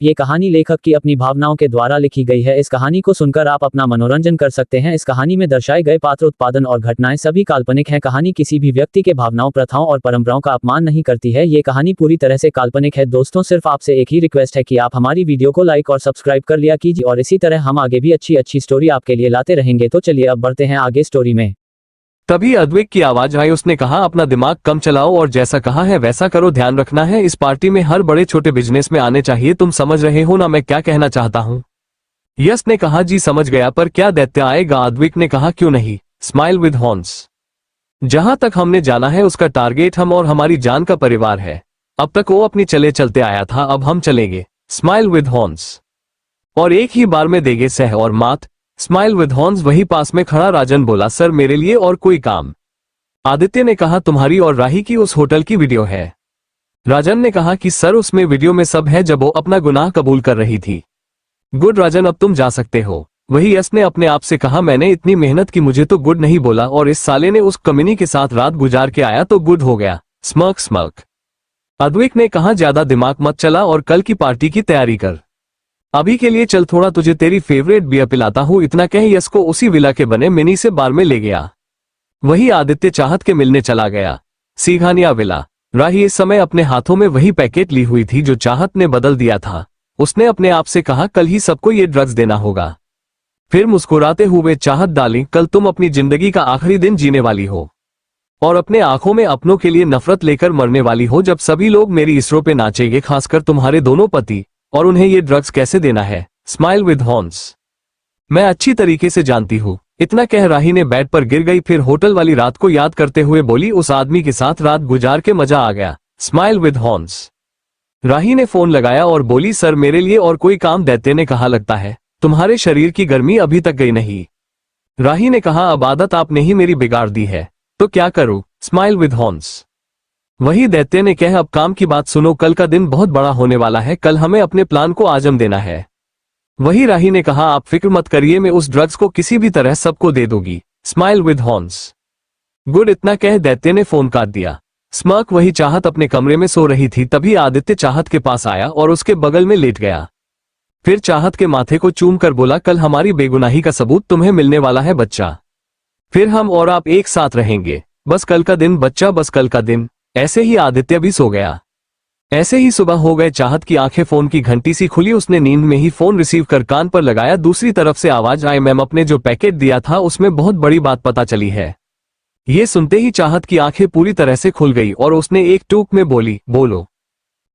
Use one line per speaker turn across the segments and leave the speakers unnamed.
ये कहानी लेखक की अपनी भावनाओं के द्वारा लिखी गई है। इस कहानी को सुनकर आप अपना मनोरंजन कर सकते हैं। इस कहानी में दर्शाए गए पात्र, उत्पादन और घटनाएं सभी काल्पनिक हैं। कहानी किसी भी व्यक्ति के भावनाओं, प्रथाओं और परंपराओं का अपमान नहीं करती है। ये कहानी पूरी तरह से काल्पनिक है। दोस्तों, सिर्फ आपसे एक ही रिक्वेस्ट है कि आप हमारी वीडियो को लाइक और सब्सक्राइब कर लिया कीजिए और इसी तरह हम आगे भी अच्छी अच्छी स्टोरी आपके लिए लाते रहेंगे। तो चलिए अब बढ़ते हैं आगे स्टोरी में।
तभी अद्विक की आवाज आई। उसने कहा, अपना दिमाग कम चलाओ और जैसा कहा है वैसा करो। ध्यान रखना है, इस पार्टी में हर बड़े छोटे बिजनेस में आने चाहिए। तुम समझ रहे हो ना मैं क्या कहना चाहता हूँ? यश ने कहा, जी समझ गया, पर क्या दैत्य आएगा? अद्विक ने कहा, क्यों नहीं, स्माइल विद हॉर्न्स। जहां तक हमने जाना है उसका टारगेट हम और हमारी जान का परिवार है। अब तक वो अपनी चले चलते आया था, अब हम चलेंगे स्माइल विद हॉर्न्स, और एक ही बार में देंगे सह और मात। Smile with horns. वही पास में खड़ा राजन बोला, सर मेरे लिए और कोई काम? आदित्य ने कहा, तुम्हारी और राही की उस होटल की वीडियो है। राजन ने कहा कि सर उसमें वीडियो में सब है जब वो अपना गुनाह कबूल कर रही थी। गुड राजन, अब तुम जा सकते हो। वही यश ने अपने आप से कहा, मैंने इतनी मेहनत की, मुझे तो गुड नहीं बोला और इस साले ने उस कमीनी के साथ रात गुजार के आया तो गुड हो गया। Smirk smirk. अद्विक ने कहा, ज्यादा दिमाग मत चला और कल की पार्टी की तैयारी कर। अभी के लिए चल, थोड़ा तुझे तेरी फेवरेट बियर पिलाता हूँ। इतना कह यश को उसी विला के बने मिनी से बार में ले गया। वही आदित्य चाहत के मिलने चला गया। सीघानिया विला। राही इस समय अपने हाथों में वही पैकेट ली हुई थी जो चाहत ने बदल दिया था। उसने अपने आप से कहा, कल ही सबको ये ड्रग्स देना होगा। फिर मुस्कुराते हुए, चाहत डाली, कल तुम अपनी जिंदगी का आखिरी दिन जीने वाली हो और अपने आंखों में अपनों के लिए नफरत लेकर मरने वाली हो जब सभी लोग मेरी इसरो पे नाचेंगे, खासकर तुम्हारे दोनों पति, और उन्हें ये ड्रग्स कैसे देना है। Smile with horns. मैं अच्छी तरीके से जानती हूँ। इतना कह राही ने बेड पर गिर गई। फिर होटल वाली रात को याद करते हुए बोली, उस आदमी के साथ रात गुजार के मजा आ गया। Smile with horns. राही ने फोन लगाया और बोली, सर मेरे लिए और कोई काम? दैत्य ने कहा, लगता है तुम्हारे शरीर की गर्मी अभी तक गई नहीं। राही ने कहा, अब आदत आपने ही मेरी बिगाड़ दी है, तो क्या करूं? Smile with horns. वही दैत्य ने कहा, अब काम की बात सुनो, कल का दिन बहुत बड़ा होने वाला है। कल हमें अपने प्लान को आजम देना है। वही राही ने कहा, आप फिक्र मत करिए, मैं उस ड्रग्स को किसी भी तरह सबको दे दूंगी। Smile with horns. गुड। इतना कह दैत्य ने फोन काट दिया। स्मर्क। वही चाहत अपने कमरे में सो रही थी। तभी आदित्य चाहत के पास आया और उसके बगल में लेट गया। फिर चाहत के माथे को चूम कर बोला, कल हमारी बेगुनाही का सबूत तुम्हें मिलने वाला है बच्चा। फिर हम और आप एक साथ रहेंगे। बस कल का दिन बच्चा, बस कल का दिन। ऐसे ही आदित्य भी सो गया। ऐसे ही सुबह हो गए। चाहत की आंखें फोन की घंटी सी खुली। उसने नींद में ही फोन रिसीव कर कान पर लगाया। दूसरी तरफ से आवाज आई, मैम अपने जो पैकेट दिया था उसमें बहुत बड़ी बात पता चली है। ये सुनते ही चाहत की आंखें पूरी तरह से खुल गई और उसने एक टूक में बोली, बोलो।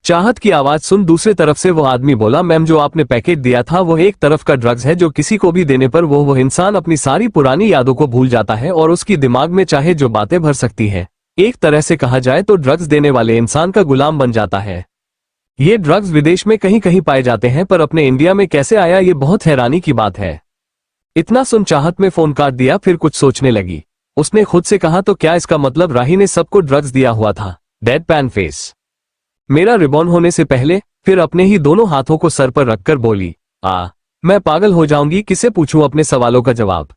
चाहत की आवाज सुन दूसरे तरफ से वो आदमी बोला, मैम जो आपने पैकेट दिया था वो एक तरफ का ड्रग्स है जो किसी को भी देने पर वो इंसान अपनी सारी पुरानी यादों को भूल जाता है और उसकी दिमाग में चाहे जो बातें भर सकती है। एक तरह से कहा जाए तो ड्रग्स देने वाले इंसान का गुलाम बन जाता है। ये ड्रग्स विदेश में कहीं कहीं पाए जाते हैं, पर अपने इंडिया में कैसे आया ये बहुत हैरानी की बात है। इतना सुन चाहत में फोन काट दिया। फिर कुछ सोचने लगी। उसने खुद से कहा, तो क्या इसका मतलब राही ने सबको ड्रग्स दिया हुआ था? Dead pan face. मेरा रिबॉन होने से पहले। फिर अपने ही दोनों हाथों को सर पर रखकर बोली, मैं पागल हो जाऊंगी, किसे पूछूं अपने सवालों का जवाब।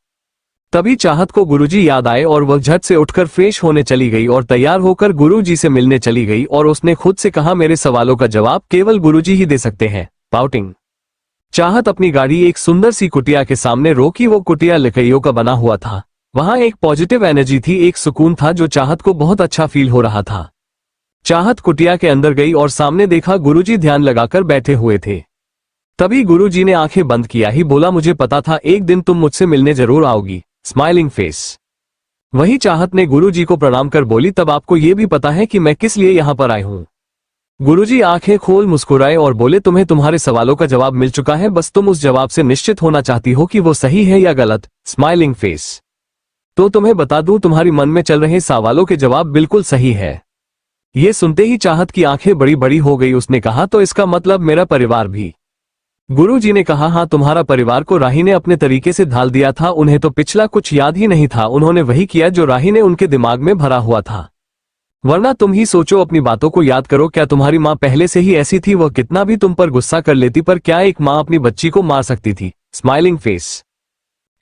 तभी चाहत को गुरुजी याद आए और वह झट से उठकर फ्रेश होने चली गई और तैयार होकर गुरुजी से मिलने चली गई और उसने खुद से कहा, मेरे सवालों का जवाब केवल गुरुजी ही दे सकते हैं। पाउटिंग। चाहत अपनी गाड़ी एक सुंदर सी कुटिया के सामने रोकी। वो कुटिया लकड़ियों का बना हुआ था। वहां एक पॉजिटिव एनर्जी थी, एक सुकून था जो चाहत को बहुत अच्छा फील हो रहा था। चाहत कुटिया के अंदर गई और सामने देखा गुरुजी ध्यान लगाकर बैठे हुए थे। तभी गुरुजी ने आंखें बंद किया ही बोला, मुझे पता था एक दिन तुम मुझसे मिलने जरूर आओगी। Smiling face. वही चाहत ने गुरुजी को प्रणाम कर बोली, तब आपको यह भी पता है कि मैं किस लिए यहां पर आई हूं? गुरुजी आंखें खोल मुस्कुराए और बोले, तुम्हें तुम्हारे सवालों का जवाब मिल चुका है, बस तुम उस जवाब से निश्चित होना चाहती हो कि वो सही है या गलत। Smiling face. तो तुम्हें बता दूं, तुम्हारी मन में चल रहे सवालों के जवाब बिल्कुल सही है। ये सुनते ही चाहत की आंखें बड़ी बड़ी हो गई। उसने कहा, तो इसका मतलब मेरा परिवार भी? गुरुजी ने कहा, हाँ, तुम्हारा परिवार को राही ने अपने तरीके से ढाल दिया था। उन्हें तो पिछला कुछ याद ही नहीं था। उन्होंने वही किया जो राही ने उनके दिमाग में भरा हुआ था। वरना तुम ही सोचो, अपनी बातों को याद करो। क्या तुम्हारी माँ पहले से ही ऐसी थी? वह कितना भी तुम पर गुस्सा कर लेती, पर क्या एक माँ अपनी बच्ची को मार सकती थी? Smiling face.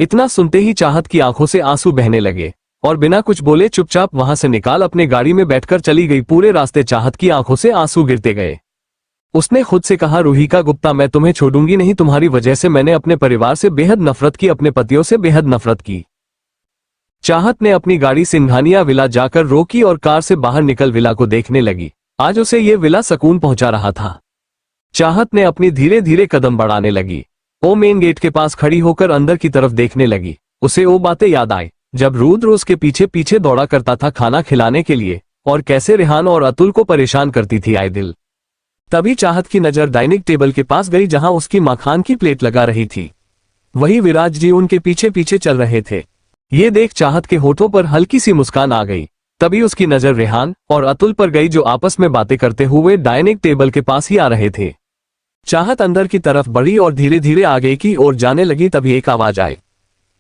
इतना सुनते ही चाहत की आंखों से आंसू बहने लगे और बिना कुछ बोले चुपचाप वहां से निकाल अपने गाड़ी में बैठकर चली गई। पूरे रास्ते चाहत की आंखों से आंसू गिरते गए। उसने खुद से कहा, रूहिका गुप्ता मैं तुम्हें छोड़ूंगी नहीं, तुम्हारी वजह से मैंने अपने परिवार से बेहद नफरत की, अपने पतियों से बेहद नफरत की। चाहत ने अपनी गाड़ी सिंघानिया विला जाकर रोकी और कार से बाहर निकल विला को देखने लगी। आज उसे ये विला सुकून पहुंचा रहा था। चाहत ने अपनी धीरे धीरे कदम बढ़ाने लगी। वो मेन गेट के पास खड़ी होकर अंदर की तरफ देखने लगी। उसे वो बातें याद आई जब रुद्र उसके पीछे पीछे दौड़ा करता था खाना खिलाने के लिए, और कैसे रेहान और अतुल को परेशान करती थी आए दिल। तभी चाहत की नजर डाइनिंग टेबल के पास गई जहां उसकी मखान की प्लेट लगा रही थी। वही विराज जी उनके पीछे पीछे चल रहे थे। ये देख चाहत के होठों पर हल्की सी मुस्कान आ गई। तभी उसकी नजर रेहान और अतुल पर गई जो आपस में बातें करते हुए डाइनिंग टेबल के पास ही आ रहे थे। चाहत अंदर की तरफ बढ़ी और धीरे धीरे आगे की ओर जाने लगी। तभी एक आवाज आई,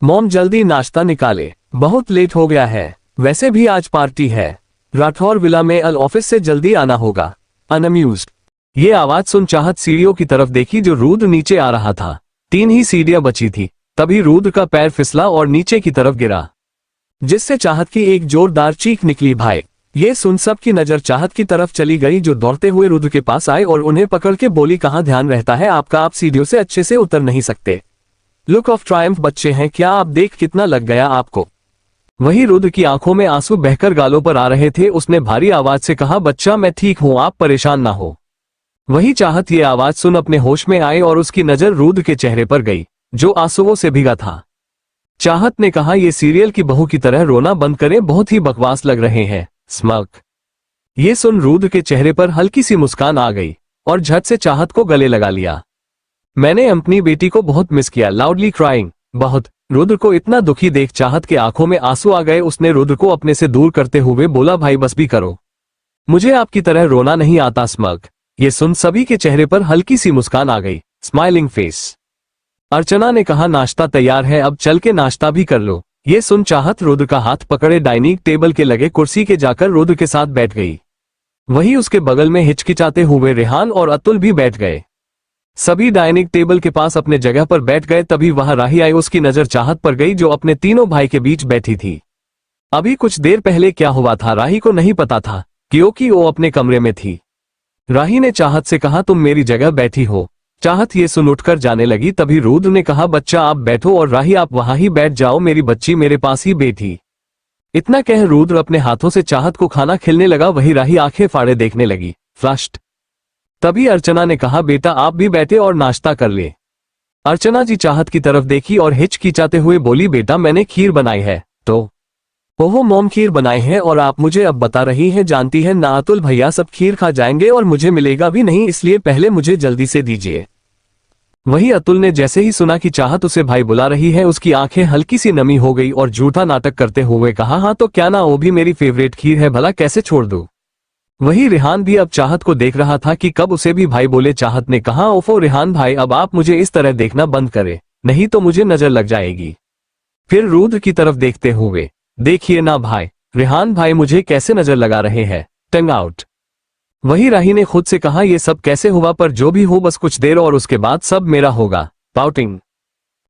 मॉम जल्दी नाश्ता निकाले, बहुत लेट हो गया है, वैसे भी आज पार्टी है, राठौर विला में अल ऑफिस से जल्दी आना होगा, अनअम्यूज्ड। ये आवाज सुन चाहत सीढ़ियों की तरफ देखी जो रुद्र नीचे आ रहा था। 3 ही सीढ़ियां बची थी। तभी रुद्र का पैर फिसला और नीचे की तरफ गिरा, जिससे चाहत की एक जोरदार चीख निकली। भाई! ये सुन सब की नजर चाहत की तरफ चली गई जो दौड़ते हुए रुद्र के पास आए और उन्हें पकड़ के बोली, कहाँ ध्यान रहता है आपका, आप सीढ़ियों से अच्छे से उतर नहीं सकते। लुक ऑफ ट्रायम्फ बच्चे हैं क्या आप, देख कितना लग गया आपको। वही रुद्र की आंखों में आंसू बहकर गालों पर आ रहे थे। उसने भारी आवाज से कहा, बच्चा मैं ठीक हूं, आप परेशान ना हो। वही चाहत ये आवाज सुन अपने होश में आई और उसकी नजर रुद्र के चेहरे पर गई जो आंसुओं से भीगा था। चाहत ने कहा, ये सीरियल की बहू की तरह रोना बंद करें, बहुत ही बकवास लग रहे हैं, स्मर्क। ये सुन रुद्र के चेहरे पर हल्की सी मुस्कान आ गई और झट से चाहत को गले लगा लिया। मैंने अपनी बेटी को बहुत मिस किया, लाउडली क्राइंग, बहुत। रुद्र को इतना दुखी देख चाहत के आंखों में आंसू आ गए। उसने रुद्र को अपने से दूर करते हुए बोला, भाई बस भी करो, मुझे आपकी तरह रोना नहीं आता, स्मर्क। ये सुन सभी के चेहरे पर हल्की सी मुस्कान आ गई, स्माइलिंग फेस। अर्चना ने कहा, नाश्ता तैयार है, अब चल के नाश्ता भी कर लो। ये सुन चाहत रुद्र का हाथ पकड़े डाइनिंग टेबल के लगे कुर्सी के जाकर रुद्र के साथ बैठ गई। वही उसके बगल में हिचकिचाते हुए रेहान और अतुल भी बैठ गए। सभी डाइनिंग टेबल के पास अपने जगह पर बैठ गए। तभी वहां राही आई। उसकी नजर चाहत पर गई जो अपने तीनों भाई के बीच बैठी थी। अभी कुछ देर पहले क्या हुआ था राही को नहीं पता था, क्योंकि वो अपने कमरे में थी। राही ने चाहत से कहा, तुम मेरी जगह बैठी हो। चाहत ये सुन उठकर जाने लगी। तभी रुद्र ने कहा, बच्चा आप बैठो और राही आप वहां ही बैठ जाओ, मेरी बच्ची मेरे पास ही बैठी। इतना कह रुद्र अपने हाथों से चाहत को खाना खिलने लगा। वही राही आंखें फाड़े देखने लगी, फ्लश्ड। तभी अर्चना ने कहा, बेटा आप भी बैठे और नाश्ता कर ले। अर्चना जी चाहत की तरफ देखी और हिचकिचाते हुए बोली, बेटा मैंने खीर बनाई है। तो ओहो मॉम खीर बनाई है और आप मुझे अब बता रही हैं, जानती है ना अतुल भैया सब खीर खा जाएंगे और मुझे मिलेगा भी नहीं, इसलिए पहले मुझे जल्दी से दीजिए। वही अतुल ने जैसे ही सुना कि चाहत उसे भाई बुला रही है, उसकी आंखें हल्की सी नमी हो गई और झूठा नाटक करते हुए कहा, हाँ तो क्या ना, वो भी मेरी फेवरेट खीर है, भला कैसे छोड़ दूं। वही रेहान भी अब चाहत को देख रहा था कि कब उसे भी भाई बोले। चाहत ने कहा, ओफो रेहान भाई अब आप मुझे इस तरह देखना बंद करें, नहीं तो मुझे नजर लग जाएगी। फिर रुद्र की तरफ देखते हुए, देखिए ना भाई, रेहान भाई मुझे कैसे नजर लगा रहे हैं, टंग आउट। वही राही ने खुद से कहा, ये सब कैसे हुआ, पर जो भी हो बस कुछ देर और उसके बाद सब मेरा होगा, पाउटिंग।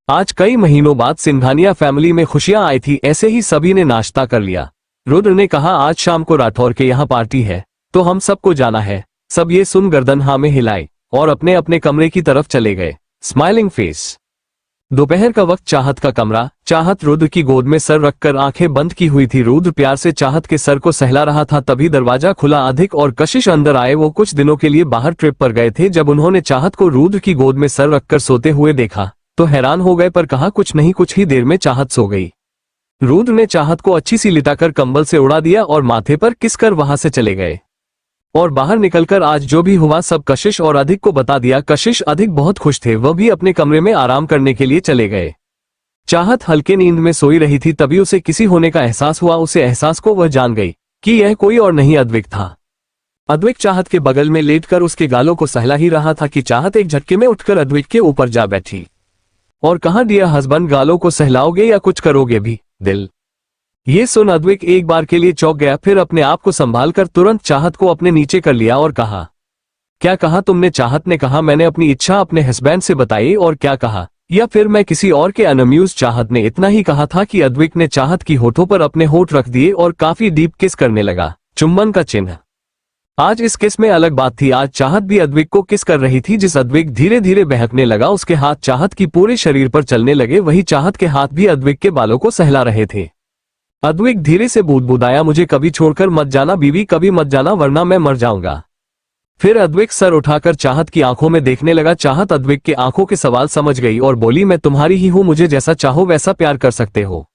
आज कई महीनों बाद सिंघानिया फैमिली में खुशियां आई थी। ऐसे ही सभी ने नाश्ता कर लिया। रुद्र ने कहा, आज शाम को राठौर के यहाँ पार्टी है तो हम सबको जाना है। सब ये सुन गर्दन हाँ में हिलाई और अपने अपने कमरे की तरफ चले गए, स्माइलिंग फेस। दोपहर का वक्त, चाहत का कमरा। चाहत रुद्र की गोद में सर रखकर आंखें बंद की हुई थी। रुद्र प्यार से चाहत के सर को सहला रहा था। तभी दरवाजा खुला। अधिक और कशिश अंदर आए। वो कुछ दिनों के लिए बाहर ट्रिप पर गए थे। जब उन्होंने चाहत को रुद्र की गोद में सर रखकर सोते हुए देखा तो हैरान हो गए, पर कहा कुछ नहीं। कुछ ही देर में चाहत सो गई। रुद्र ने चाहत को अच्छी सी लिटाकर कंबल से उड़ा दिया और माथे पर किस कर वहां से चले गए और बाहर निकलकर आज जो भी हुआ सब कशिश और अधिक को बता दिया। कशिश अधिक बहुत खुश थे। वह भी अपने कमरे में आराम करने के लिए चले गए। चाहत हल्के नींद में सोई रही थी। तभी उसे किसी होने का एहसास हुआ। उसे एहसास को वह जान गई कि यह कोई और नहीं अद्विक था। अद्विक चाहत के बगल में लेटकर उसके गालों को सहला ही रहा था कि चाहत एक झटके में उठकर अद्विक के ऊपर जा बैठी और कहा, डियर हस्बैंड गालों को सहलाओगे या कुछ करोगे भी दिल। ये सुन अद्विक एक बार के लिए चौंक गया। फिर अपने आप को संभाल कर तुरंत चाहत को अपने नीचे कर लिया और कहा, क्या कहा तुमने? चाहत ने कहा, मैंने अपनी इच्छा अपने हस्बैंड से बताई। और क्या कहा? या फिर मैं किसी और के अनअम्यूज? चाहत ने इतना ही कहा था कि अद्विक ने चाहत की होठों पर अपने होठ रख दिए और काफी डीप किस करने लगा, चुम्बन का चिन्ह। आज इस किस में अलग बात थी। आज चाहत भी अद्विक को किस कर रही थी। जिस अद्विक धीरे धीरे बहकने लगा उसके हाथ चाहत की पूरे शरीर पर चलने लगे, वही चाहत के हाथ भी अद्विक के बालों को सहला रहे थे। अद्विक धीरे से बुदबुदाया, मुझे कभी छोड़कर मत जाना बीवी, कभी मत जाना वरना मैं मर जाऊंगा। फिर अद्विक सर उठाकर चाहत की आंखों में देखने लगा। चाहत अद्विक के आंखों के सवाल समझ गई और बोली, मैं तुम्हारी ही हूं, मुझे जैसा चाहो वैसा प्यार कर सकते हो।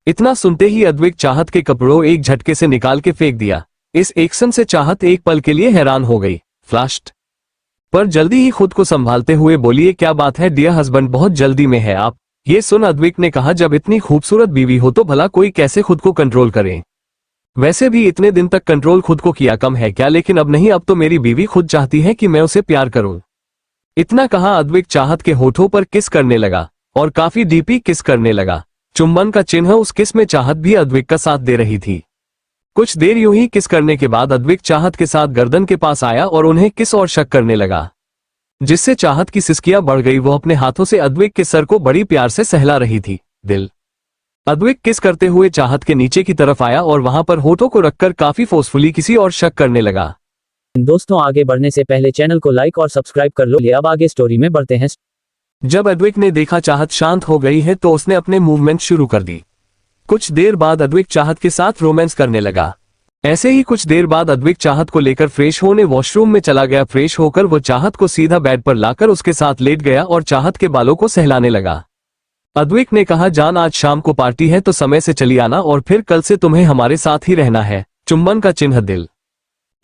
इतना सुनते ही अद्विक चाहत के कपड़ों एक झटके से निकाल के फेंक दिया। इस एक्शन से चाहत एक पल के लिए हैरान हो गई, फ्लश्ड, पर जल्दी ही खुद को संभालते हुए बोली, ये क्या बात है डियर हस्बैंड, बहुत जल्दी में है आप। ये सुन अद्विक ने कहा, जब इतनी खूबसूरत बीवी हो तो भला कोई कैसे खुद को कंट्रोल करे। वैसे भी इतने दिन तक कंट्रोल खुद को किया कम है क्या, लेकिन अब नहीं, अब तो मेरी बीवी खुद चाहती है कि मैं उसे प्यार करूं। इतना कहा अद्विक चाहत के होठों पर किस करने लगा और काफी डीपी किस करने लगा। चुंबन का चिन्ह उस किस में चाहत भी अद्विक का साथ दे रही थी। कुछ देर यूं ही किस करने के बाद अद्विक चाहत के साथ गर्दन के पास आया और उन्हें किस और शक करने लगा, जिससे चाहत की सिसकियां बढ़ गई। वो अपने हाथों से अद्विक के सर को बड़ी प्यार से सहला रही थी। दिल अद्विक किस करते हुए चाहत के नीचे की तरफ आया और वहां पर होठों को रखकर काफी फोर्सफुली किसी और शक करने लगा।
दोस्तों, आगे बढ़ने से पहले चैनल को लाइक और सब्सक्राइब कर लो। अब आगे स्टोरी में बढ़ते हैं।
जब अद्विक ने देखा चाहत शांत हो गई है तो उसने अपने मूवमेंट शुरू कर दी। कुछ देर बाद अद्विक चाहत के साथ रोमांस करने लगा। ऐसे ही कुछ देर बाद अद्विक चाहत को लेकर फ्रेश होने वॉशरूम में चला गया। फ्रेश होकर वो चाहत को सीधा बेड पर लाकर उसके साथ लेट गया और चाहत के बालों को सहलाने लगा। अद्विक ने कहा, जान आज शाम को पार्टी है तो समय से चली आना और फिर कल से तुम्हें हमारे साथ ही रहना है। चुंबन का चिन्ह दिल।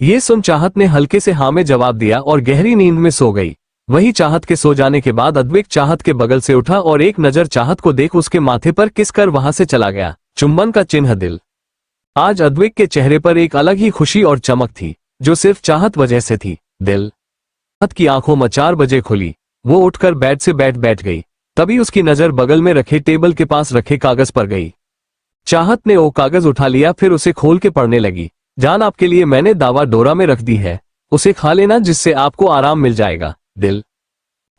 ये सुन चाहत ने हल्के से हाँ में जवाब दिया और गहरी नींद में सो गई। वही चाहत के सो जाने के बाद अद्विक चाहत के बगल से उठा और एक नजर चाहत को देख उसके माथे पर किस कर वहां से चला गया। चुंबन का चिन्ह दिल। आज अद्विक के चेहरे पर एक अलग ही खुशी और चमक थी जो सिर्फ चाहत वजह से थी। दिल चाहत की आंखों 4 बजे खुली। वो उठकर बेड से बैठ गई। तभी उसकी नजर बगल में रखे टेबल के पास रखे कागज पर गई। चाहत ने वो कागज उठा लिया, फिर उसे खोल के पढ़ने लगी। जान आपके लिए मैंने दावा डोरा में रख दी है, उसे खा लेना जिससे आपको आराम मिल जाएगा। दिल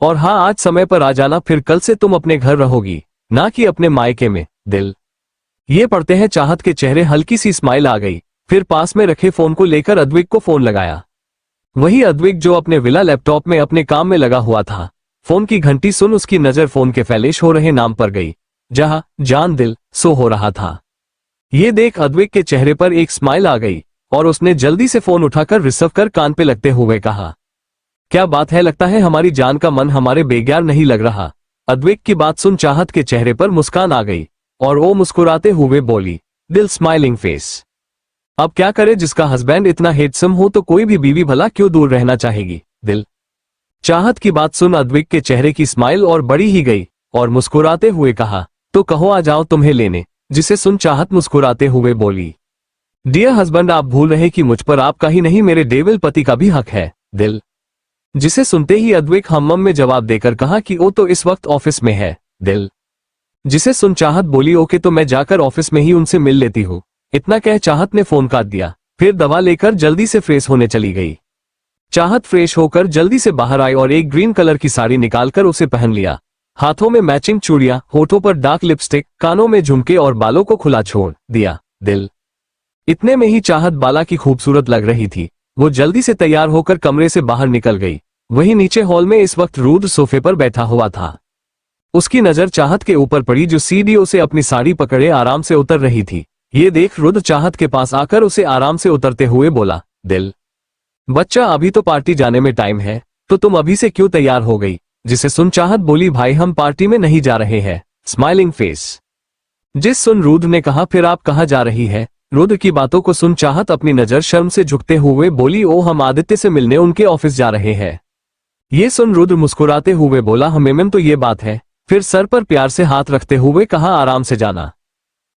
और हाँ, आज समय पर आ जाना, फिर कल से तुम अपने घर रहोगी ना कि अपने मायके में। दिल ये पढ़ते हैं चाहत के चेहरे हल्की सी स्माइल आ गई। फिर पास में रखे फोन को लेकर अद्विक को फोन लगाया। वही अद्विक जो अपने विला लैपटॉप में अपने काम में लगा हुआ था। फोन की घंटी सुन उसकी नजर फोन के फैलिश हो रहे नाम पर गई, जहां जान दिल सो हो रहा था। ये देख अद्विक के चेहरे पर एक स्माइल आ गई और उसने जल्दी से फोन उठाकर रिसीव कर कान पे लगते हुए कहा, क्या बात है, लगता है हमारी जान का मन हमारे बेग्यार नहीं लग रहा। अद्विक की बात सुन चाहत के चेहरे पर मुस्कान आ गई और वो मुस्कुराते हुए बोली, दिल स्माइलिंग फेस। अब क्या करे, जिसका हस्बैंड इतना हेडसम हो तो कोई भी बीवी भला क्यों दूर रहना चाहेगी। दिल चाहत की बात सुन अद्विक के चेहरे की स्माइल और बढ़ी ही गई और मुस्कुराते हुए कहा, तो कहो आ जाओ तुम्हें लेने। जिसे सुन चाहत मुस्कुराते हुए बोली, डियर हस्बैंड आप भूल रहे कि मुझ पर आपका ही नहीं मेरे डेविल पति का भी हक है। दिल जिसे सुनते ही अद्विक हम्म में जवाब देकर कहा कि वो तो इस वक्त ऑफिस में है। दिल जिसे सुन चाहत बोली, ओके तो मैं जाकर ऑफिस में ही उनसे मिल लेती हूँ। इतना कह चाहत ने फोन काट दिया, फिर दवा लेकर जल्दी से फ्रेश होने चली गई। चाहत फ्रेश होकर जल्दी से बाहर आई और एक ग्रीन कलर की साड़ी निकालकर उसे पहन लिया। हाथों में मैचिंग चूड़ियां, होठों पर डार्क लिपस्टिक, कानों में झुमके और बालों को खुला छोड़ दिया। दिल इतने में ही चाहत बाला की खूबसूरत लग रही थी। वो जल्दी से तैयार होकर कमरे से बाहर निकल गई। वही नीचे हॉल में इस वक्त रुद्र सोफे पर बैठा हुआ था। उसकी नजर चाहत के ऊपर पड़ी जो सीढ़ियों से अपनी साड़ी पकड़े आराम से उतर रही थी। ये देख रुद्र चाहत के पास आकर उसे आराम से उतरते हुए बोला, दिल बच्चा अभी तो पार्टी जाने में टाइम है, तो तुम अभी से क्यों तैयार हो गई। जिसे सुन चाहत बोली, भाई हम पार्टी में नहीं जा रहे हैं। Smiling face. जिस सुन रुद्र ने कहा, फिर आप कहाँ जा रही है। रुद्र की बातों को सुन चाहत अपनी नजर शर्म से झुकते हुए बोली, ओ हम आदित्य से मिलने उनके ऑफिस जा रहे हैं। ये सुन रुद्र मुस्कुराते हुए बोला, हमें तो ये बात है। फिर सर पर प्यार से हाथ रखते हुए कहा, आराम से जाना।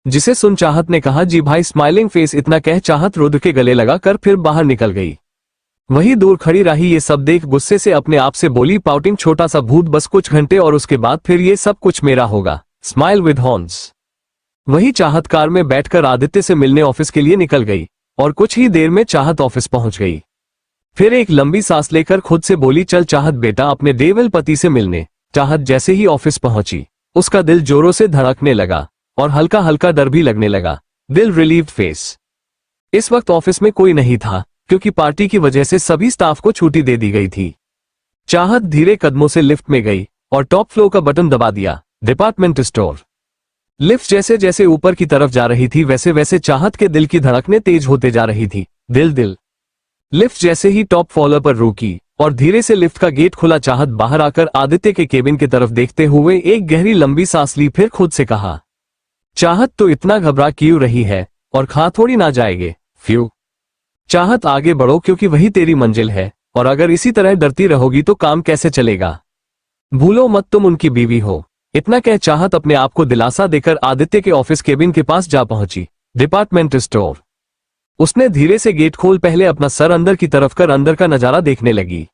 जिसे सुन चाहत ने कहा, जी भाई। Smiling face. इतना कह चाहत रुद्र के गले लगा कर फिर बाहर निकल गई। वही दूर खड़ी रही ये सब देख गुस्से से अपने आप से बोली, पाउटिंग छोटा सा भूत, बस कुछ घंटे और उसके बाद फिर ये सब कुछ मेरा होगा। Smile with horns. वही चाहत कार में बैठकर आदित्य से मिलने ऑफिस के लिए निकल गई और कुछ ही देर में चाहत ऑफिस पहुंच गई। फिर एक लंबी सांस लेकर खुद से बोली, चल चाहत बेटा अपने डेविल पति से मिलने। चाहत जैसे ही ऑफिस पहुंची उसका दिल जोरों से धड़कने लगा और हल्का हल्का डर भी लगने लगा। दिल रिलीव्ड फेस। इस वक्त ऑफिस में कोई नहीं था क्योंकि पार्टी की वजह से सभी स्टाफ को छुट्टी दे दी गई थी। चाहत धीरे कदमों से लिफ्ट में गई और टॉप फ्लोर का बटन दबा दिया। Department store. लिफ्ट जैसे जैसे ऊपर की तरफ जा रही थी वैसे वैसे चाहत के दिल की धड़कनें तेज होते जा रही थी। दिल। लिफ्ट जैसे ही टॉप फ्लोर पर रुकी और धीरे से लिफ्ट का गेट खुला, चाहत बाहर आकर आदित्य के केबिन की तरफ देखते हुए एक गहरी लंबी सांस ली, फिर खुद से कहा, चाहत तो इतना घबरा क्यों रही है, और खा थोड़ी ना जाएगे। फ्यू। चाहत आगे बढ़ो क्योंकि वही तेरी मंजिल है, और अगर इसी तरह डरती रहोगी तो काम कैसे चलेगा। भूलो मत तुम उनकी बीवी हो। इतना कह चाहत अपने आप को दिलासा देकर आदित्य के ऑफिस केबिन के पास जा पहुंची। Department store. उसने धीरे से गेट खोल पहले अपना सर अंदर की तरफ कर अंदर का नजारा देखने लगी।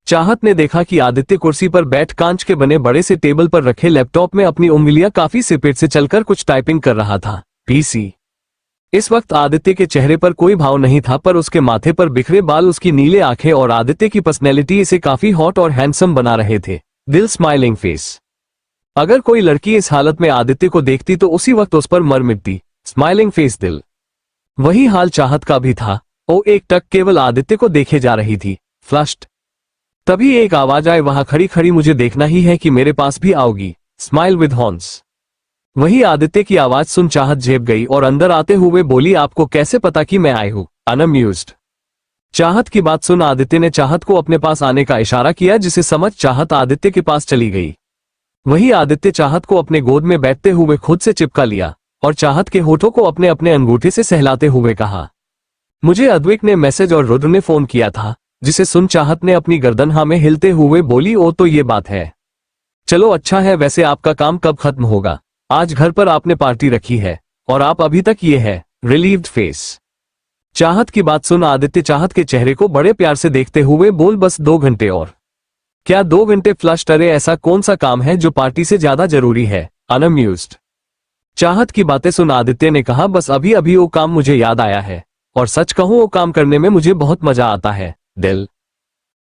चाहत ने देखा कि आदित्य कुर्सी पर बैठ कांच के बने बड़े से टेबल पर रखे लैपटॉप में अपनी उंगलियां काफी स्पीड से चलकर कुछ टाइपिंग कर रहा था। पीसी। इस वक्त आदित्य के चेहरे पर कोई भाव नहीं था, पर उसके माथे पर बिखरे बाल, उसकी नीले आंखें और आदित्य की पर्सनैलिटी इसे काफी हॉट और हैंडसम बना रहे थे। दिल स्माइलिंग फेस। अगर कोई लड़की इस हालत में आदित्य को देखती तो उसी वक्त उस पर मर मिटती। स्माइलिंग फेस दिल। वही हाल चाहत का भी था। वो एक टक केवल आदित्य को देखे जा रही थी। फ्लश्ड। तभी एक आवाज आए, वहां खड़ी खड़ी मुझे देखना ही है कि मेरे पास भी आओगी। Smile with horns. वही आदित्य की आवाज सुन चाहत झेप गई और अंदर आते हुए बोली, आपको कैसे पता कि मैं आई हूं। अनअम्यूज्ड। चाहत की बात सुन आदित्य ने चाहत को अपने पास आने का इशारा किया, जिसे समझ चाहत आदित्य के पास चली गई। वही आदित्य चाहत को अपने गोद में बैठते हुए खुद से चिपका लिया और चाहत के होठों को अपने अपने अंगूठे से सहलाते हुए कहा, मुझे अद्विक ने मैसेज और रुद्र ने फोन किया था। जिसे सुन चाहत ने अपनी गर्दन हाँ में हिलते हुए बोली, ओ तो ये बात है। चलो अच्छा है, वैसे आपका काम कब खत्म होगा। आज घर पर आपने पार्टी रखी है और आप अभी तक ये है। Relieved face. चाहत की बात सुन आदित्य चाहत के चेहरे को बड़े प्यार से देखते हुए बोल, बस 2 घंटे और। क्या 2 घंटे। फ्लश्ड। अरे ऐसा कौन सा काम है जो पार्टी से ज्यादा जरूरी है। अनअम्यूज्ड। चाहत की बातें सुन आदित्य ने कहा, बस अभी अभी वो काम मुझे याद आया है, और सच कहूं वो काम करने में मुझे बहुत मजा आता है। दिल।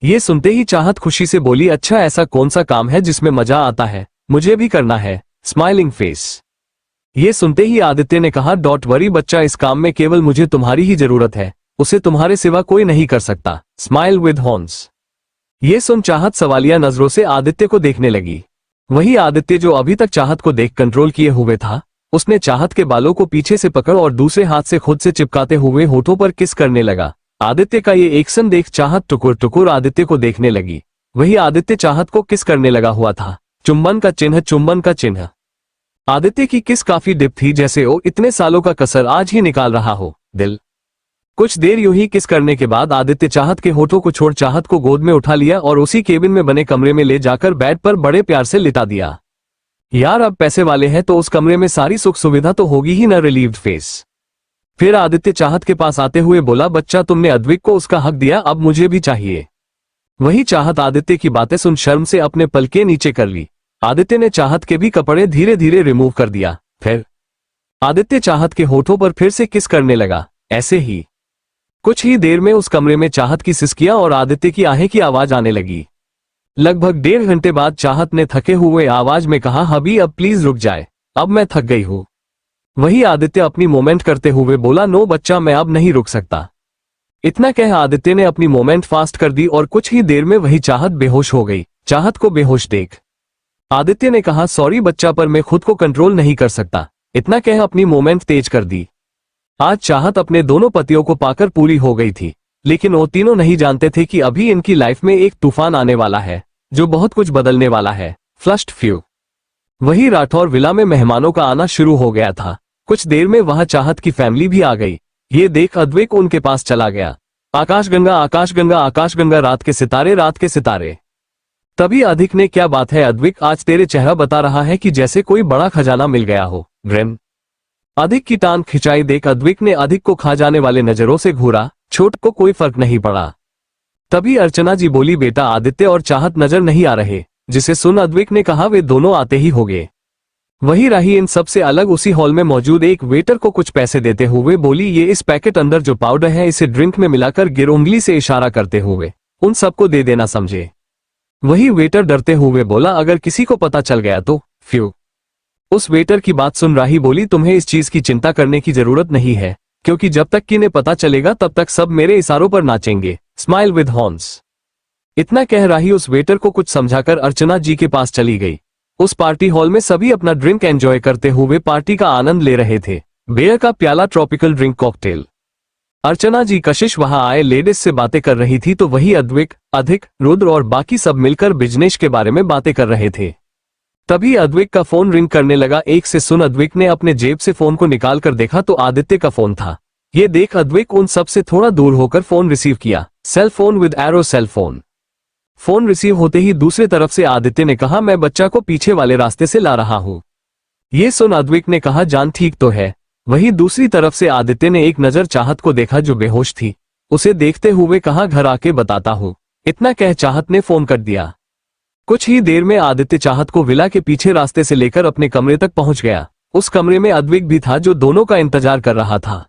ये सुनते ही चाहत खुशी से बोली, अच्छा ऐसा कौन सा काम है जिसमें मजा आता है, मुझे भी करना है। Smiling face. ये सुनते ही आदित्य ने कहा, डोंट वरी बच्चा, इस काम में केवल मुझे तुम्हारी ही जरूरत है, उसे तुम्हारे सिवा कोई नहीं कर सकता। Smile with horns. ये सुन चाहत सवालिया नजरों से आदित्य को देखने लगी। वही आदित्य जो अभी तक चाहत को देख कंट्रोल किए हुए था, उसने चाहत के बालों को पीछे से पकड़ और दूसरे हाथ से खुद से चिपकाते हुए होठों पर किस करने लगा। आदित्य का ये एक्शन देख चाहत टुकुर टुकुर आदित्य को देखने लगी। वही आदित्य चाहत को किस करने लगा हुआ था। चुंबन का चिन्ह, चुंबन का चिन्ह। आदित्य की किस काफी डिप थी, जैसे वो इतने सालों का कसर आज ही निकाल रहा हो। दिल। कुछ देर यूं ही किस करने के बाद आदित्य चाहत के होठों को छोड़ चाहत को गोद में उठा लिया और उसी केबिन में बने कमरे में ले जाकर बेड पर बड़े प्यार से लिटा दिया। यार अब पैसे वाले हैं तो उस कमरे में सारी सुख सुविधा तो होगी ही ना। Relieved face. फिर आदित्य चाहत के पास आते हुए बोला, बच्चा तुमने अद्विक को उसका हक दिया, अब मुझे भी चाहिए। वही चाहत आदित्य की बातें सुन शर्म से अपने पलके नीचे कर ली। आदित्य ने चाहत के भी कपड़े धीरे धीरे रिमूव कर दिया। फिर आदित्य चाहत के होठों पर फिर से किस करने लगा। ऐसे ही कुछ ही देर में उस कमरे में चाहत की सिसकियां और आदित्य की आहें की आवाज आने लगी। लगभग 1.5 घंटे बाद चाहत ने थके हुए आवाज में कहा, हबी अब प्लीज रुक जाए, अब मैं थक गई हूं। वही आदित्य अपनी मोमेंट करते हुए बोला, नो बच्चा मैं अब नहीं रुक सकता। इतना कह आदित्य ने अपनी मोमेंट फास्ट कर दी और कुछ ही देर में वही चाहत बेहोश हो गई। चाहत को बेहोश देख आदित्य ने कहा, सॉरी बच्चा पर मैं खुद को कंट्रोल नहीं कर सकता। इतना कह अपनी मोमेंट तेज कर दी। आज चाहत अपने दोनों पतियों को पाकर पूरी हो गई थी, लेकिन वो तीनों नहीं जानते थे कि अभी इनकी लाइफ में एक तूफान आने वाला है जो बहुत कुछ बदलने वाला है। Flushed few. वही राठौर विला में मेहमानों का आना शुरू हो गया था। कुछ देर में वहां चाहत की फैमिली भी आ गई। ये देख अद्वैक उनके पास चला गया। आकाशगंगा आकाशगंगा आकाशगंगा, रात के सितारे रात के सितारे। तभी अधिक ने, क्या बात है अद्विक, आज तेरे चेहरा बता रहा है कि जैसे कोई बड़ा खजाना मिल गया हो। ग्रेम। अधिक की टांग खिंचाई देख अद्विक ने अधिक को खा जाने वाले नजरों से घूरा। छोट को कोई फर्क नहीं पड़ा। तभी अर्चना जी बोली, बेटा आदित्य और चाहत नजर नहीं आ रहे। जिसे सुन अद्विक ने कहा, वे दोनों आते ही होंगे। वही रही इन सबसे अलग उसी हॉल में मौजूद एक वेटर को कुछ पैसे देते हुए बोली, ये इस पैकेट अंदर जो पाउडर है इसे ड्रिंक में मिलाकर गिर, उंगली से इशारा करते हुए उन सबको दे देना, समझे। वही वेटर डरते हुए बोला, अगर किसी को पता चल गया तो। फ्यू। उस वेटर की बात सुन राही बोली, तुम्हें इस चीज की चिंता करने की जरूरत नहीं है, क्योंकि जब तक कि इन्हें पता चलेगा तब तक सब मेरे इशारों पर नाचेंगे। Smile with horns. इतना कह राही उस वेटर को कुछ समझाकर अर्चना जी के पास चली गई। उस पार्टी हॉल में सभी अपना ड्रिंक एंजॉय करते हुए पार्टी का आनंद ले रहे थे। बियर का प्याला, ट्रॉपिकल ड्रिंक, कॉकटेल। अर्चना जी कशिश वहां आए लेडीज से बातें कर रही थी तो वही अद्विक, अधिक, रुद्र और बाकी सब मिलकर बिजनेस के बारे में बातें कर रहे थे। तभी अद्विक का फोन रिंग करने लगा। एक से सुन अद्विक ने अपने जेब से फोन को निकाल कर देखा तो आदित्य का फोन था। ये देख अद्विक उन सब से थोड़ा दूर होकर फोन रिसीव किया। Cell phone with arrow cell phone. Phone receive होते ही दूसरी तरफ से आदित्य ने कहा, मैं बच्चा को पीछे वाले रास्ते से ला रहा हूँ। ये सुन अद्विक ने कहा, जान ठीक तो है। वही दूसरी तरफ से आदित्य ने एक नजर चाहत को देखा जो बेहोश थी। उसे देखते हुए कहा, घर आके बताता हूँ। इतना कह चाहत ने फोन कर दिया। कुछ ही देर में आदित्य चाहत को विला के पीछे रास्ते से लेकर अपने कमरे तक पहुंच गया। उस कमरे में अद्विक भी था जो दोनों का इंतजार कर रहा था।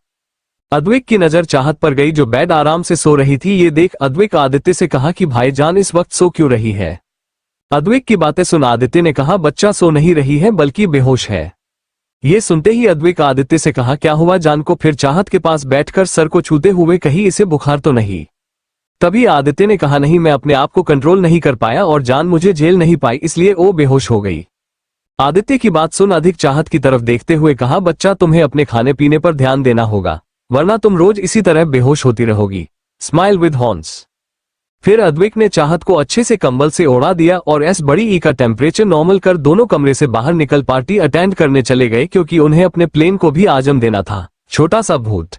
अद्विक की नजर चाहत पर गई जो बेड आराम से सो रही थी। ये देख अद्विक आदित्य से कहा कि भाईजान इस वक्त सो क्यों रही है। अद्विक की बातें सुन आदित्य ने कहा, बच्चा सो नहीं रही है बल्कि बेहोश है। ये सुनते ही अद्विक आदित्य से कहा, क्या हुआ जान को। फिर चाहत के पास बैठकर सर को छूते हुए कही, इसे बुखार तो नहीं। तभी आदित्य ने कहा, नहीं, मैं अपने आप को कंट्रोल नहीं कर पाया और जान मुझे झेल नहीं पाई इसलिए वो बेहोश हो गई। आदित्य की बात सुन अधिक चाहत की तरफ देखते हुए कहा, बच्चा तुम्हें अपने खाने पीने पर ध्यान देना होगा वरना तुम रोज इसी तरह बेहोश होती रहोगी। Smile with horns. फिर अद्विक ने चाहत को अच्छे से कंबल से ओढ़ा दिया और S का टेम्परेचर नॉर्मल कर दोनों कमरे से बाहर निकल पार्टी अटेंड करने चले गए क्योंकि उन्हें अपने प्लेन को भी आजम देना था। छोटा सा भूत।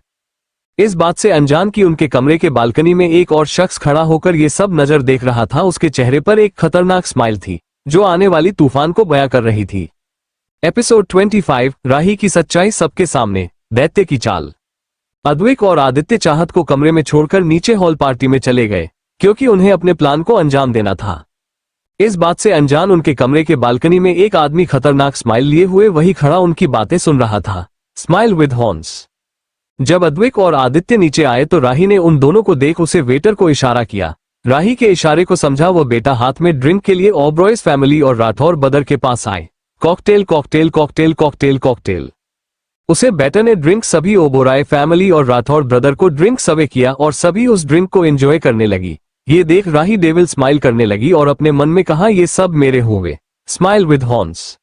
इस बात से अनजान की उनके कमरे के बालकनी में एक और शख्स खड़ा होकर ये सब नजर देख रहा था। उसके चेहरे पर एक खतरनाक स्माइल थी जो आने वाली तूफान को बयां कर रही थी। एपिसोड 25, राही की सच्चाई सबके सामने, दैत्य की चाल। अद्विक और आदित्य चाहत को कमरे में छोड़कर नीचे हॉल पार्टी में चले गए क्योंकि उन्हें अपने प्लान को अंजाम देना था। इस बात से अनजान उनके कमरे के बालकनी में एक आदमी खतरनाक स्माइल लिए हुए वही खड़ा उनकी बातें सुन रहा था। Smile with horns. जब अद्विक और आदित्य नीचे आए तो राही ने उन दोनों को देख उसे वेटर को इशारा किया। राही के इशारे को समझा वो बेटा हाथ में ड्रिंक के लिए ओबरॉयज फैमिली और राठौर ब्रदर के पास आए। Cocktail, cocktail, cocktail, cocktail, cocktail. उसे बेटर ने ड्रिंक सभी ओबोराय फैमिली और राठौर ब्रदर को ड्रिंक सर्व किया और सभी उस ड्रिंक को एंजॉय करने लगी। ये देख राही डेविल स्माइल करने लगी और अपने मन में कहा, ये सब मेरे हुए। Smile with horns.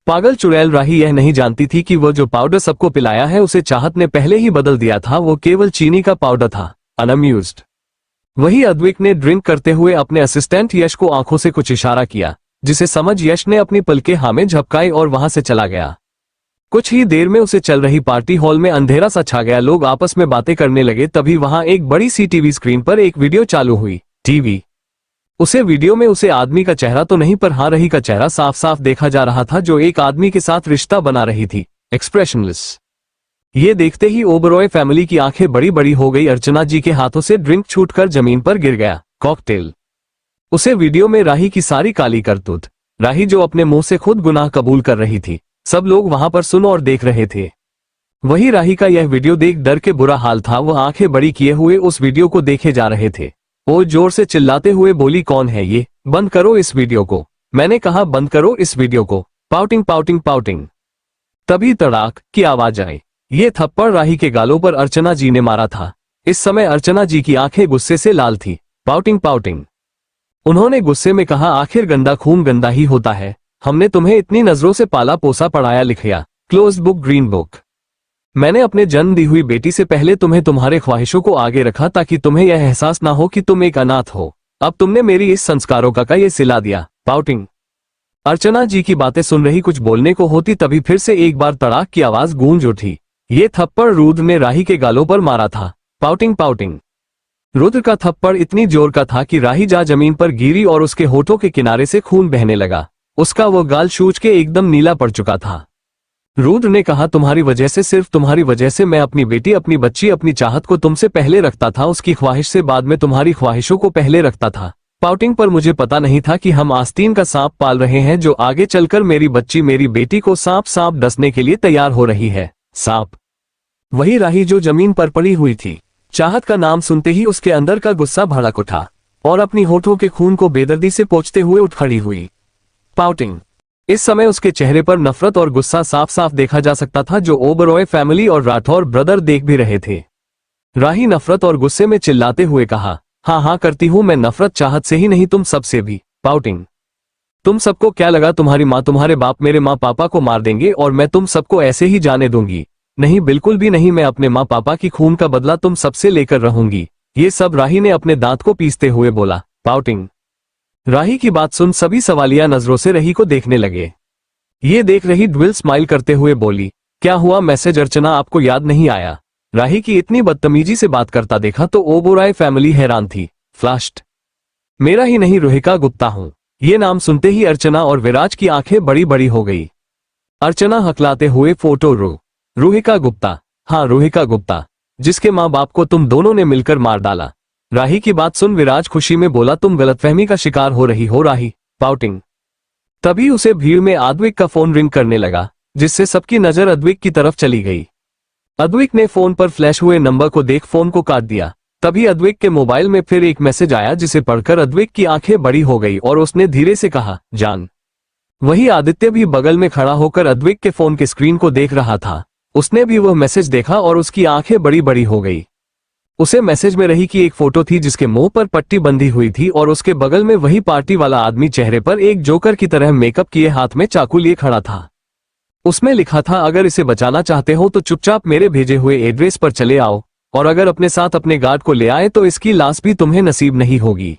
पागल चुड़ैल राही यह नहीं जानती थी कि वो जो पाउडर सबको पिलाया है उसे चाहत ने पहले ही बदल दिया था। वो केवल चीनी का पाउडर था, अनअम्यूज्ड। वही अद्विक ने ड्रिंक करते हुए अपने असिस्टेंट यश को आंखों से कुछ इशारा किया जिसे समझ यश ने अपनी पलकें हाँ में झपकाई और वहां से चला गया। कुछ ही देर में उसे चल रही पार्टी हॉल में अंधेरा सा छा गया। लोग आपस में बातें करने लगे। तभी वहां एक बड़ी सी टीवी स्क्रीन पर एक वीडियो चालू हुई। टीवी। उसे वीडियो में उसे आदमी का चेहरा तो नहीं पर हाँ रही का चेहरा साफ साफ देखा जा रहा था जो एक आदमी के साथ रिश्ता बना रही थी, एक्सप्रेशनलेस। ये देखते ही ओबरॉय फैमिली की आंखें बड़ी बड़ी हो गई। अर्चना जी के हाथों से ड्रिंक छूटकर जमीन पर गिर गया। कॉकटेल। उसे वीडियो में राही की सारी काली करतूत, राही जो अपने मुंह से खुद गुनाह कबूल कर रही थी, सब लोग वहां पर सुन और देख रहे थे। वही राही का यह वीडियो देख डर के बुरा हाल था। वह आंखें बड़ी किए हुए उस वीडियो को देखे जा रहे थे। वो जोर से चिल्लाते हुए बोली, कौन है ये? बंद करो इस वीडियो को। मैंने कहा बंद करो इस वीडियो को। Pouting pouting pouting. तभी तड़ाक की आवाज आई। ये थप्पड़ राही के गालों पर अर्चना जी ने मारा था। इस समय अर्चना जी की आंखें गुस्से से लाल थी। Pouting pouting. उन्होंने गुस्से में कहा, आखिर गंदा खून गंदा ही होता है। हमने तुम्हें इतनी नजरों से पाला पोसा पढ़ाया लिखाया, क्लोज बुक ग्रीन बुक। मैंने अपने जन्म दी हुई बेटी से पहले तुम्हें तुम्हारे ख्वाहिशों को आगे रखा ताकि तुम्हें यह एहसास ना हो कि तुम एक अनाथ हो। अब तुमने मेरी इस संस्कारों का ये सिला दिया। पाउटिंग। अर्चना जी की बातें सुन रही कुछ बोलने को होती तभी फिर से एक बार तड़ाक की आवाज गूंज उठी। ये थप्पड़ रुद्र ने राही के गालों पर मारा था। Pouting pouting. रुद्र का थप्पड़ इतनी जोर का था कि राही जा जमीन पर गिरी और उसके होठों के किनारे से खून बहने लगा। उसका वो गाल सूज के एकदम नीला पड़ चुका था। रुद्र ने कहा, तुम्हारी वजह से, सिर्फ तुम्हारी वजह से मैं अपनी बेटी, अपनी बच्ची, अपनी चाहत को तुमसे पहले रखता था। उसकी ख्वाहिश से बाद में तुम्हारी ख्वाहिशों को पहले रखता था। पाउटिंग पर मुझे पता नहीं था कि हम आस्तीन का सांप पाल रहे हैं जो आगे चलकर मेरी बच्ची, मेरी बेटी को सांप सांप डसने के लिए तैयार हो रही है। सांप। वही राही जो जमीन पर पड़ी हुई थी। चाहत का नाम सुनते ही उसके अंदर का गुस्सा भड़क उठा और अपनी होठों के खून को बेदर्दी से पोंछते हुए उठ खड़ी हुई। पाउटिंग। इस समय उसके चेहरे पर नफरत और गुस्सा साफ साफ देखा जा सकता था, जो ओबरॉय फैमिली और राठौर ब्रदर देख भी रहे थे। राही नफरत और गुस्से में चिल्लाते हुए कहा, हाँ हाँ करती हूँ मैं, नफरत चाहत से ही नहीं, तुम सबसे भी। पाउटिंग। तुम सबको क्या लगा तुम्हारी माँ तुम्हारे बाप मेरे माँ पापा को मार देंगे और मैं तुम सबको ऐसे ही जाने दूंगी? नहीं, बिल्कुल भी नहीं, मैं अपने माँ पापा की खून का बदला तुम सबसे लेकर रहूंगी। ये सब राही ने अपने दांत को पीसते हुए बोला। पाउटिंग। राही की बात सुन सभी सवालिया नजरों से रही को देखने लगे। ये देख रही ड्विल स्माइल करते हुए बोली, क्या हुआ मैसेज अर्चना, आपको याद नहीं आया? राही की इतनी बदतमीजी से बात करता देखा तो ओबेरॉय फैमिली हैरान थी। फ्लश्ड। मेरा ही नहीं, रोहिका गुप्ता हूं। ये नाम सुनते ही अर्चना और विराज की आंखें बड़ी बड़ी हो गई। अर्चना हकलाते हुए, फोटो रोहिका गुप्ता? हाँ रोहिका गुप्ता, जिसके माँ बाप को तुम दोनों ने मिलकर मार डाला। राही की बात सुन विराज खुशी में बोला, तुम गलतफहमी का शिकार हो रही हो राही। पाउटिंग। तभी उसे भीड़ में अद्विक का फोन रिंग करने लगा, जिससे सबकी नजर अद्विक की तरफ चली गई। अद्विक ने फोन पर फ्लैश हुए नंबर को देख फोन को काट दिया। तभी अद्विक के मोबाइल में फिर एक मैसेज आया, जिसे पढ़कर अद्विक की आंखें बड़ी हो गई और उसने धीरे से कहा, जान। वही आदित्य भी बगल में खड़ा होकर अद्विक के फोन के स्क्रीन को देख रहा था। उसने भी वह मैसेज देखा और उसकी आंखें बड़ी बड़ी हो गई। उसे मैसेज में रही की एक फोटो थी, जिसके मुंह पर पट्टी बंधी हुई थी और उसके बगल में वही पार्टी वाला आदमी चेहरे पर एक जोकर की तरह मेकअप किए हाथ में चाकू लिए खड़ा था। उसमें लिखा था, अगर इसे बचाना चाहते हो तो चुपचाप मेरे भेजे हुए एड्रेस पर चले आओ, और अगर अपने साथ अपने गार्ड को ले आए तो इसकी लाश भी तुम्हें नसीब नहीं होगी।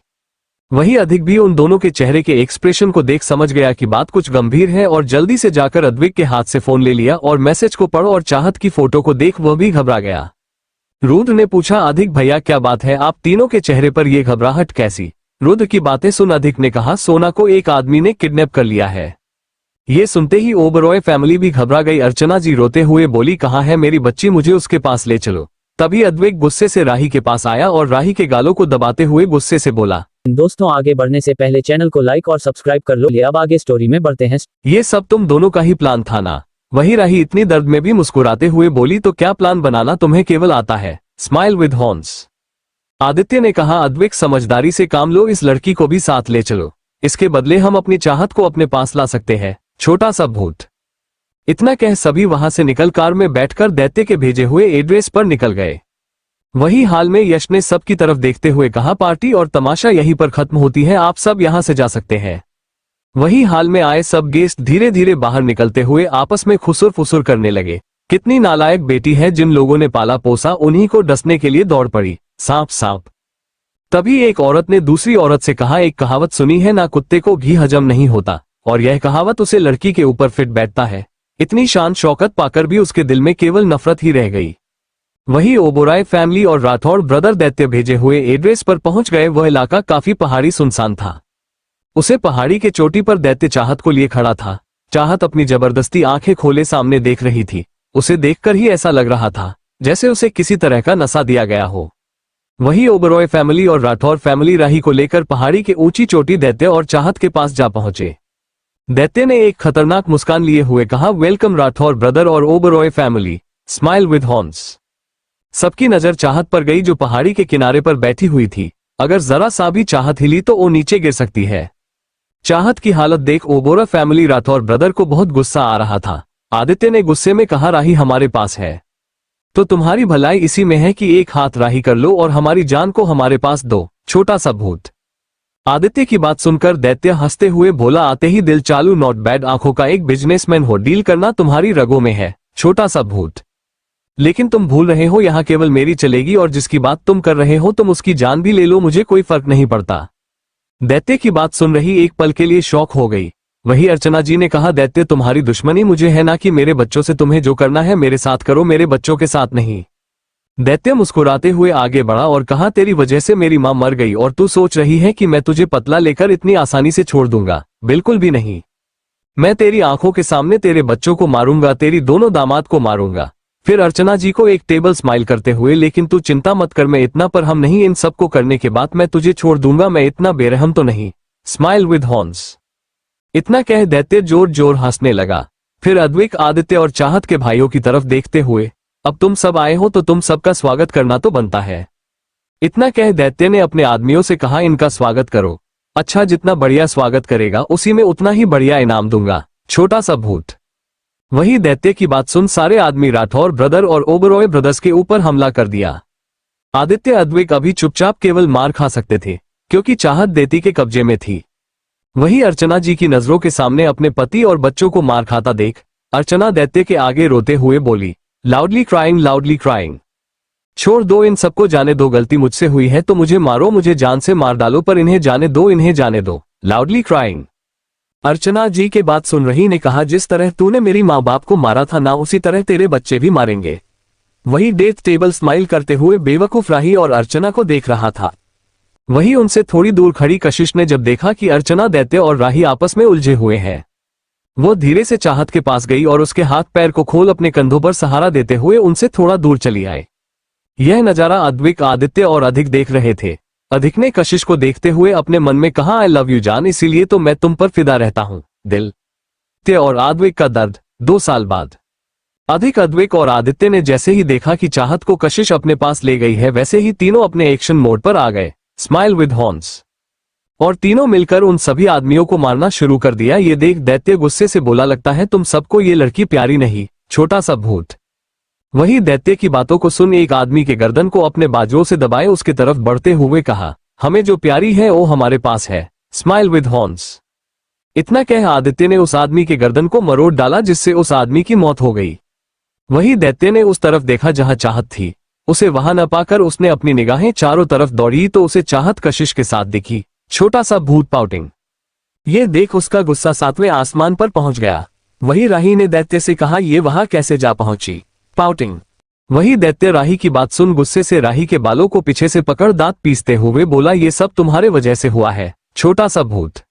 वही अधिक भी उन दोनों के चेहरे के एक्सप्रेशन को देख समझ गया कि बात कुछ गंभीर है और जल्दी से जाकर अद्विक के हाथ से फोन ले लिया और मैसेज को पढ़ और चाहत की फोटो को देख वह भी घबरा गया। रुद्र ने पूछा, अधिक भैया क्या बात है, आप तीनों के चेहरे पर यह घबराहट कैसी? रुद्र की बातें सुन अधिक ने कहा, सोना को एक आदमी ने किडनैप कर लिया है। ये सुनते ही ओबेरॉय फैमिली भी घबरा गई। अर्चना जी रोते हुए बोली, कहाँ है मेरी बच्ची, मुझे उसके पास ले चलो। तभी अद्विक गुस्से से राही के पास आया और राही के गालों को दबाते हुए गुस्से से बोला,
दोस्तों आगे बढ़ने से पहले चैनल को लाइक और सब्सक्राइब कर लो। अब आगे स्टोरी में बढ़ते हैं।
ये सब तुम दोनों का ही प्लान था ना? वही राही इतनी दर्द में भी मुस्कुराते हुए बोली, तो क्या प्लान बनाना तुम्हें केवल आता है? Smile with horns. आदित्य ने कहा, अद्विक समझदारी से काम लो, इस लड़की को भी साथ ले चलो, इसके बदले हम अपनी चाहत को अपने पास ला सकते हैं, छोटा सा भूत। इतना कह सभी वहां से निकल कार में बैठकर दैत्य के भेजे हुए एड्रेस पर निकल गए। वही हाल में यश ने सबकी तरफ देखते हुए कहा, पार्टी और तमाशा यहीं पर खत्म होती है, आप सब यहां से जा सकते हैं। वही हाल में आए सब गेस्ट धीरे धीरे बाहर निकलते हुए आपस में खुसुर फुसुर करने लगे। कितनी नालायक बेटी है, जिन लोगों ने पाला पोसा उन्हीं को डसने के लिए दौड़ पड़ी। सांप सांप। तभी एक औरत ने दूसरी औरत से कहा, एक कहावत सुनी है ना, कुत्ते को घी हजम नहीं होता, और यह कहावत उसे लड़की के ऊपर फिट बैठता है। इतनी शान शौकत पाकर भी उसके दिल में केवल नफरत ही रह गई। वही ओबेरॉय फैमिली और राठौड़ ब्रदर दैत्य भेजे हुए एड्रेस पर पहुंच गए। वह इलाका काफी पहाड़ी सुनसान था। उसे पहाड़ी के चोटी पर दैत्य चाहत को लिए खड़ा था। चाहत अपनी जबरदस्ती आंखें खोले सामने देख रही थी। उसे देखकर ही ऐसा लग रहा था जैसे उसे किसी तरह का नशा दिया गया हो। वही ओबेरॉय फैमिली और राठौर फैमिली राही को लेकर पहाड़ी के ऊंची चोटी दैत्य और चाहत के पास जा पहुंचे। दैत्य ने एक खतरनाक मुस्कान लिए हुए कहा, वेलकम राठौर ब्रदर और Oberoi family. Smile with horns. सबकी नजर चाहत पर गई, जो पहाड़ी के किनारे पर बैठी हुई थी। अगर जरा सा भी चाहत हिली तो वो नीचे गिर सकती है। चाहत की हालत देख ओबेरॉय फैमिली राठौर ब्रदर को बहुत गुस्सा आ रहा था। आदित्य ने गुस्से में कहा, राही हमारे पास है तो तुम्हारी भलाई इसी में है कि एक हाथ राही कर लो और हमारी जान को हमारे पास दो, छोटा सा भूत। आदित्य की बात सुनकर दैत्य हंसते हुए बोला, आते ही दिल चालू, नॉट बैड, आंखों का एक बिजनेसमैन हो, डील करना तुम्हारी रगों में है, छोटा सा भूत। लेकिन तुम भूल रहे हो यहाँ केवल मेरी चलेगी, और जिसकी बात तुम कर रहे हो तुम उसकी जान भी ले लो, मुझे कोई फर्क नहीं पड़ता। दैत्य की बात सुन रही एक पल के लिए शॉक हो गई। वही अर्चना जी ने कहा, दैत्य तुम्हारी दुश्मनी मुझे है ना कि मेरे बच्चों से, तुम्हें जो करना है मेरे साथ करो, मेरे बच्चों के साथ नहीं। दैत्य मुस्कुराते हुए आगे बढ़ा और कहा, तेरी वजह से मेरी मां मर गई और तू सोच रही है कि मैं तुझे पतला लेकर इतनी आसानी से छोड़ दूंगा, बिल्कुल भी नहीं। मैं तेरी आंखों के सामने तेरे बच्चों को मारूंगा, तेरी दोनों दामाद को मारूंगा। फिर अर्चना जी को एक टेबल स्माइल करते हुए, लेकिन तू चिंता मत कर, मैं इतना पर हम नहीं, इन सबको करने के बाद मैं तुझे छोड़ दूंगा, मैं इतना बेरहम तो नहीं। Smile with horns. इतना कह दैत्य जोर जोर हंसने लगा। फिर अद्विक, आदित्य और चाहत के भाइयों की तरफ देखते हुए, अब तुम सब आए हो तो तुम सबका स्वागत करना तो बनता है। इतना कह दैत्य ने अपने आदमियों से कहा, इनका स्वागत करो। अच्छा, जितना बढ़िया स्वागत करेगा उसी में उतना ही बढ़िया इनाम दूंगा, छोटा सा भूत। वही दैत्य की बात सुन सारे आदमी राठौर ब्रदर और ओबरॉय ब्रदर्स के ऊपर हमला कर दिया। आदित्य अद्विक अभी चुपचाप केवल मार खा सकते थे क्योंकि चाहत दैत्य के कब्जे में थी। वही अर्चना जी की नजरों के सामने अपने पति और बच्चों को मार खाता देख अर्चना दैत्य के आगे रोते हुए बोली, लाउडली क्राइंग। छोड़ दो इन सबको, जाने दो, गलती मुझसे हुई है तो मुझे मारो, मुझे जान से मार डालो, पर इन्हें जाने दो। Loudly crying. अर्चना जी के बात सुन रही ने कहा, जिस तरह तूने मेरी माँ बाप को मारा था ना, उसी तरह तेरे बच्चे भी मारेंगे। वही डेथ टेबल स्माइल करते हुए बेवकूफ राही और अर्चना को देख रहा था। वही उनसे थोड़ी दूर खड़ी कशिश ने जब देखा कि अर्चना दैत्य और राही आपस में उलझे हुए हैं, वो धीरे से चाहत के पास गई और उसके हाथ पैर को खोल अपने कंधों पर सहारा देते हुए उनसे थोड़ा दूर चली आए। यह नजारा अद्विक, आदित्य और अधिक देख रहे थे। अधिक ने कशिश को देखते हुए अपने मन में कहा, आई लव यू जान, इसीलिए तो मैं तुम पर फिदा रहता हूं। दिल ते और आदित्य का दर्द। 2 साल बाद अधिक, अद्विक और आदित्य ने जैसे ही देखा कि चाहत को कशिश अपने पास ले गई है, वैसे ही तीनों अपने एक्शन मोड पर आ गए, स्माइल विद हॉर्न्स, और तीनों मिलकर उन सभी आदमियों को मारना शुरू कर दिया। ये देख दैत्य गुस्से से बोला, लगता है तुम सबको ये लड़की प्यारी नहीं, छोटा सा भूत। वही दैत्य की बातों को सुन एक आदमी के गर्दन को अपने बाजुओं से दबाए उसकी तरफ बढ़ते हुए कहा, हमें जो प्यारी है वो हमारे पास है, स्माइल विद हॉर्न्स। इतना कह आदित्य ने उस आदमी के गर्दन को मरोड़ डाला, जिससे उस आदमी की मौत हो गई। वही दैत्य ने उस तरफ देखा जहां चाहत थी। उसे वहां न पाकर उसने अपनी निगाहें चारों तरफ दौड़ी तो उसे चाहत कशिश के साथ दिखी, छोटा सा भूत पाउटिंग। ये देख उसका गुस्सा 7वें आसमान पर पहुंच गया। वही राही ने दैत्य से कहा, ये वहां कैसे जा पहुंची, पाउटिंग। वही दैत्य राही की बात सुन गुस्से से राही के बालों को पीछे से पकड़ दांत पीसते हुए बोला, ये सब तुम्हारे वजह से हुआ है, छोटा सा भूत,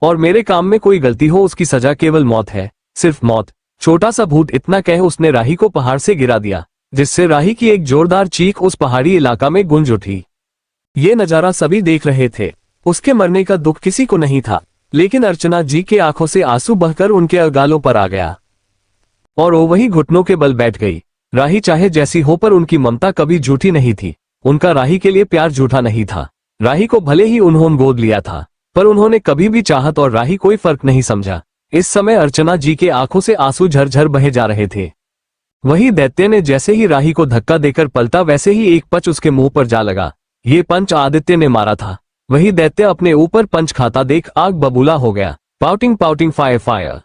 और मेरे काम में कोई गलती हो उसकी सजा केवल मौत है, सिर्फ मौत, छोटा सा भूत। इतना कह उसने राही को पहाड़ से गिरा दिया, जिससे राही की एक जोरदार चीख उस पहाड़ी इलाका में गूंज उठी। ये नजारा सभी देख रहे थे। उसके मरने का दुख किसी को नहीं था, लेकिन अर्चना जी के आंखों से आंसू बहकर उनके गालों पर आ गया और वो वही घुटनों के बल बैठ गई। राही चाहे जैसी हो पर उनकी ममता कभी झूठी नहीं थी। उनका राही के लिए प्यार झूठा नहीं था। राही को भले ही उन्होंने गोद लिया था, पर उन्होंने कभी भी चाहत और राही कोई फर्क नहीं समझा। इस समय अर्चना जी के आंखों से आंसू झरझर बहे जा रहे थे। वही दैत्य ने जैसे ही राही को धक्का देकर पलटा, वैसे ही एक पंच उसके मुंह पर जा लगा। ये पंच आदित्य ने मारा था। वही दैत्य अपने ऊपर पंच खाता देख आग बबूला हो गया, पाउटिंग फायर,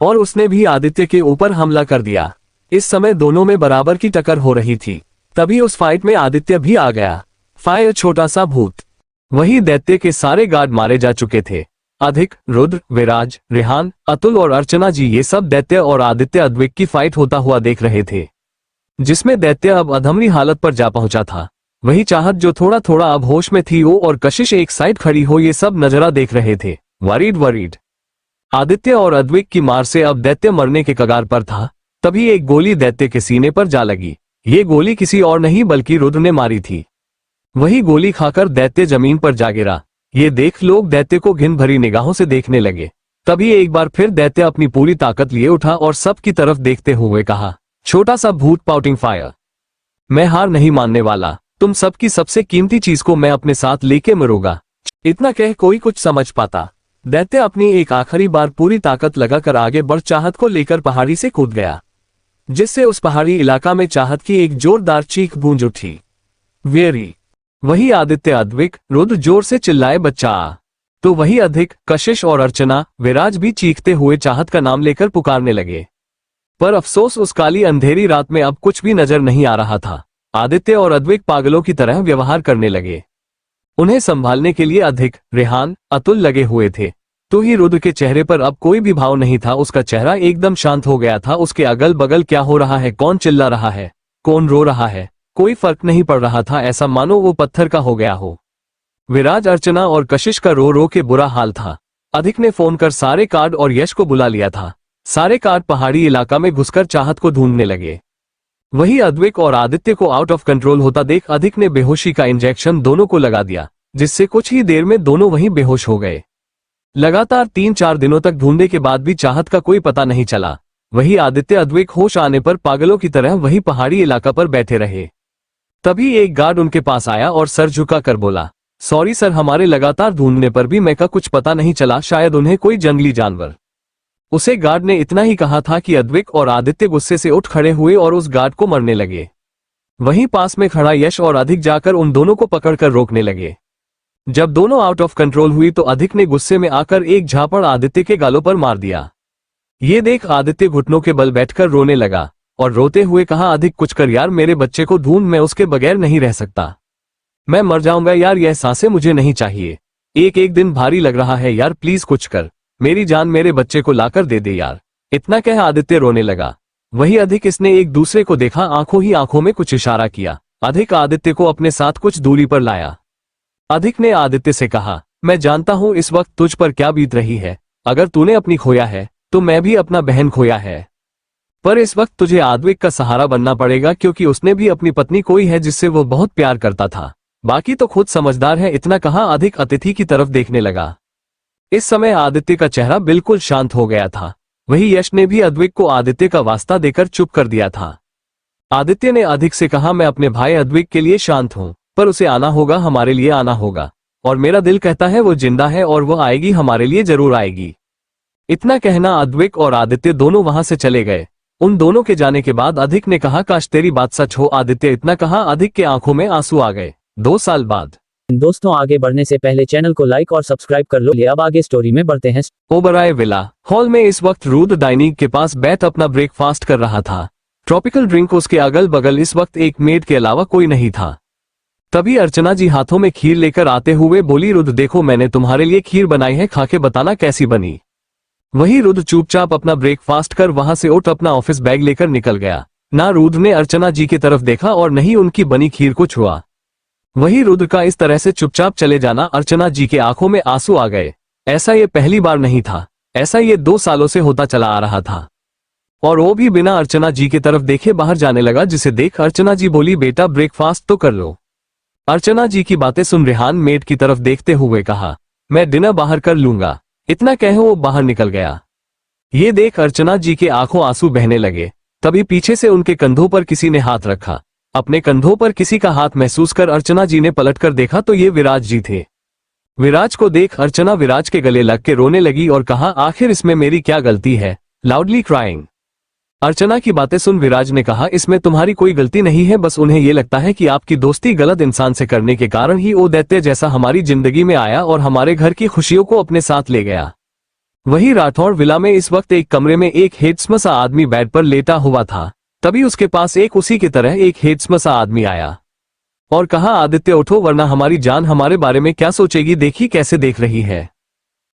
और उसने भी आदित्य के ऊपर हमला कर दिया। इस समय दोनों में बराबर की टक्कर हो रही थी। तभी उस फाइट में आदित्य भी आ गया, फायर, छोटा सा भूत। वही दैत्य के सारे गार्ड मारे जा चुके थे। अधिक, रुद्र, विराज, रेहान, अतुल और अर्चना जी ये सब दैत्य और आदित्य अद्विक की फाइट होता हुआ देख रहे थे, जिसमें दैत्य अब अधमरी हालत पर जा पहुंचा था। वही चाहत जो थोड़ा थोड़ा अब होश में थी, वो और कशिश एक साइड खड़ी हो ये सब नजरा देख रहे थे, वरीड। आदित्य और अद्विक की मार से अब दैत्य मरने के कगार पर था। तभी एक गोली दैत्य के सीने पर जा लगी। ये गोली किसी और नहीं बल्कि रुद्र ने मारी थी। वही गोली खाकर दैत्य जमीन पर जा गिरा। ये देख लोग दैत्य को घिन भरी निगाहों से देखने लगे। तभी एक बार फिर दैत्य अपनी पूरी ताकत लिए उठा और सबकी तरफ देखते हुए कहा, छोटा सा भूत, पाउटिंग फायर, मैं हार नहीं मानने वाला। तुम सबकी सबसे कीमती चीज को मैं अपने साथ लेके मरूंगा। इतना कह कोई कुछ समझ पाता। दैत्य अपनी एक आखिरी बार पूरी ताकत लगाकर आगे बढ़ चाहत को लेकर पहाड़ी से कूद गया, जिससे उस पहाड़ी इलाका में चाहत की एक जोरदार चीख गूंज उठी, वेरी। वही आदित्य, अद्विक, रुद्र जोर से चिल्लाए, बच्चा आ। तो वही अधिक, कशिश और अर्चना, विराज भी चीखते हुए चाहत का नाम लेकर पुकारने लगे। पर अफसोस उस काली अंधेरी रात में अब कुछ भी नजर नहीं आ रहा था। आदित्य और अद्विक पागलों की तरह व्यवहार करने लगे। उन्हें संभालने के लिए अधिक, रेहान, अतुल लगे हुए थे। तो ही रुद्र के चेहरे पर अब कोई भी भाव नहीं था। उसका चेहरा एकदम शांत हो गया था। उसके अगल बगल क्या हो रहा है, कौन चिल्ला रहा है, कौन रो रहा है, कोई फर्क नहीं पड़ रहा था। ऐसा मानो वो पत्थर का हो गया हो। विराज, अर्चना और कशिश का रो रो के बुरा हाल था। अधिक ने फोन कर सारे कार्ड और यश को बुला लिया था। सारे कार्ड पहाड़ी इलाका में घुसकर चाहत को ढूंढने लगे। वही अद्विक और आदित्य को आउट ऑफ कंट्रोल होता देख अधिक ने बेहोशी का इंजेक्शन दोनों को लगा दिया, जिससे कुछ ही देर में दोनों वहीं बेहोश हो गए। लगातार 3-4 दिनों तक ढूंढने के बाद भी चाहत का कोई पता नहीं चला। वही आदित्य, अद्विक होश आने पर पागलों की तरह वही पहाड़ी इलाका पर बैठे रहे। तभी एक गार्ड उनके पास आया और सर झुका कर बोला, सॉरी सर, हमारे लगातार ढूंढने पर भी मैं का कुछ पता नहीं चला। शायद उन्हें कोई जंगली जानवर उसे गार्ड ने इतना ही कहा था कि अद्विक और आदित्य गुस्से से उठ खड़े हुए और उस गार्ड को मारने लगे। वहीं पास में खड़ा यश और अधिक जाकर उन दोनों को पकड़कर रोकने लगे। जब दोनों आउट ऑफ कंट्रोल हुई तो अधिक ने गुस्से में आकर एक झापड़ आदित्य के गालों पर मार दिया। ये देख आदित्य घुटनों के बल बैठकर रोने लगा और रोते हुए कहा, अधिक कुछ कर यार, मेरे बच्चे को ढूंढ, मैं उसके बगैर नहीं रह सकता। मैं मर जाऊंगा यार, यह सांसें मुझे नहीं चाहिए। एक एक दिन भारी लग रहा है यार, प्लीज कुछ कर, मेरी जान मेरे बच्चे को लाकर दे दे यार। इतना कह आदित्य रोने लगा। वही अधिक इसने एक दूसरे को देखा, आंखों ही आंखों में कुछ इशारा किया। अधिक आदित्य को अपने साथ कुछ दूरी पर लाया। अधिक ने आदित्य से कहा, मैं जानता हूं इस वक्त तुझ पर क्या बीत रही है। अगर तूने अपनी खोया है तो मैं भी अपना बहन खोया है, पर इस वक्त तुझे आद्विक का सहारा बनना पड़ेगा, क्योंकि उसने भी अपनी पत्नी खोई है जिससे वो बहुत प्यार करता था। बाकी तो खुद समझदार है। इतना कहा अधिक अतिथि की तरफ देखने लगा। इस समय आदित्य का चेहरा बिल्कुल शांत हो गया था। वही यश ने भी अद्विक को आदित्य का वास्ता देकर चुप कर दिया था। आदित्य ने अधिक से कहा, मैं अपने भाई अद्विक के लिए शांत हूं, पर उसे आना होगा, हमारे लिए आना होगा, और मेरा दिल कहता है वो जिंदा है और वो आएगी, हमारे लिए जरूर आएगी। इतना कहना अद्विक और आदित्य दोनों वहां से चले गए। उन दोनों के जाने के बाद अधिक ने कहा, काश तेरी बात सच हो आदित्य। इतना कहा अधिक के आंखों में आंसू आ गए। 2 साल बाद।
दोस्तों, आगे बढ़ने से पहले चैनल को लाइक और सब्सक्राइब कर लो। अब आगे स्टोरी में बढ़ते हैं।
ओबराय विला हॉल में इस वक्त रुद्र डाइनिंग के पास बैठ अपना ब्रेकफास्ट कर रहा था। ट्रॉपिकल ड्रिंक उसके अगल बगल इस वक्त एक मेड के अलावा कोई नहीं था। तभी अर्चना जी हाथों में खीर लेकर आते हुए बोली, रुद्र देखो मैंने तुम्हारे लिए खीर बनाई है, खा के बताना कैसी बनी। वही रुद्र चुपचाप अपना ब्रेकफास्ट कर वहां से उठ अपना ऑफिस बैग लेकर निकल गया। ना रुद्र ने अर्चना जी की तरफ देखा और न ही उनकी बनी खीर को छुआ। वही रुद्र का इस तरह से चुपचाप चले जाना अर्चना जी के आंखों में आंसू आ गए। ऐसा ये पहली बार नहीं था, ऐसा ये 2 सालों से होता चला आ रहा था। और वो भी बिना अर्चना जी की तरफ देखे बाहर जाने लगा, जिसे देख अर्चना जी बोली, बेटा ब्रेकफास्ट तो कर लो। अर्चना जी की बातें सुन रेहान मेड की तरफ देखते हुए कहा, मैं डिनर बाहर कर लूंगा। इतना कहे वो बाहर निकल गया। ये देख अर्चना जी के आंखों आंसू बहने लगे। तभी पीछे से उनके कंधों पर किसी ने हाथ रखा। अपने कंधों पर किसी का हाथ महसूस कर अर्चना जी ने पलटकर देखा तो ये विराज जी थे। विराज को देख अर्चना विराज के गले लग के रोने लगी और कहा, आखिर इसमें मेरी क्या गलती है, लाउडली क्राइंग। अर्चना की बातें सुन विराज ने कहा, इसमें तुम्हारी कोई गलती नहीं है, बस उन्हें ये लगता है कि आपकी दोस्ती गलत इंसान से करने के कारण ही वो दैत्य जैसा हमारी जिंदगी में आया और हमारे घर की खुशियों को अपने साथ ले गया। वही राठौड़ विला में इस वक्त एक कमरे में एक हेड्सम सा आदमी बेड पर लेटा हुआ था। तभी उसके पास एक उसी की तरह एक हेड्सम सा आदमी आया और कहा, आदित्य उठो वरना हमारी जान हमारे बारे में क्या सोचेगी, देखी कैसे देख रही है।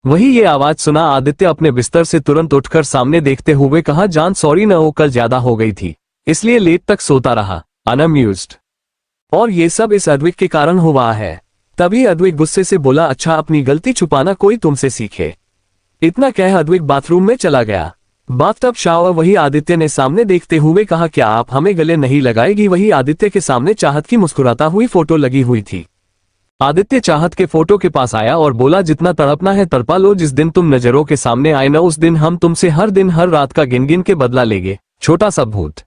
वही ये आवाज सुना आदित्य अपने बिस्तर से तुरंत उठकर सामने देखते हुए कहा, जान सॉरी न, वो कल ज्यादा हो गई थी इसलिए लेट तक सोता रहा, अनअम्यूज्ड, और ये सब इस अद्विक के कारण हुआ है। तभी अद्विक गुस्से से बोला, अच्छा अपनी गलती छुपाना कोई तुमसे सीखे। इतना कह अद्विक बाथरूम में चला गया। बाथटब शावर वही आदित्य ने सामने देखते हुए कहा, क्या आप हमें गले नहीं लगाएगी। वही आदित्य के सामने चाहत की मुस्कुराता हुई फोटो लगी हुई थी। आदित्य चाहत के फोटो के पास आया और बोला, जितना तड़पना है तड़पा लो, जिस दिन तुम नजरों के सामने आए न उस दिन हम तुमसे हर दिन हर रात का गिन गिन के बदला लेंगे, छोटा सा भूत।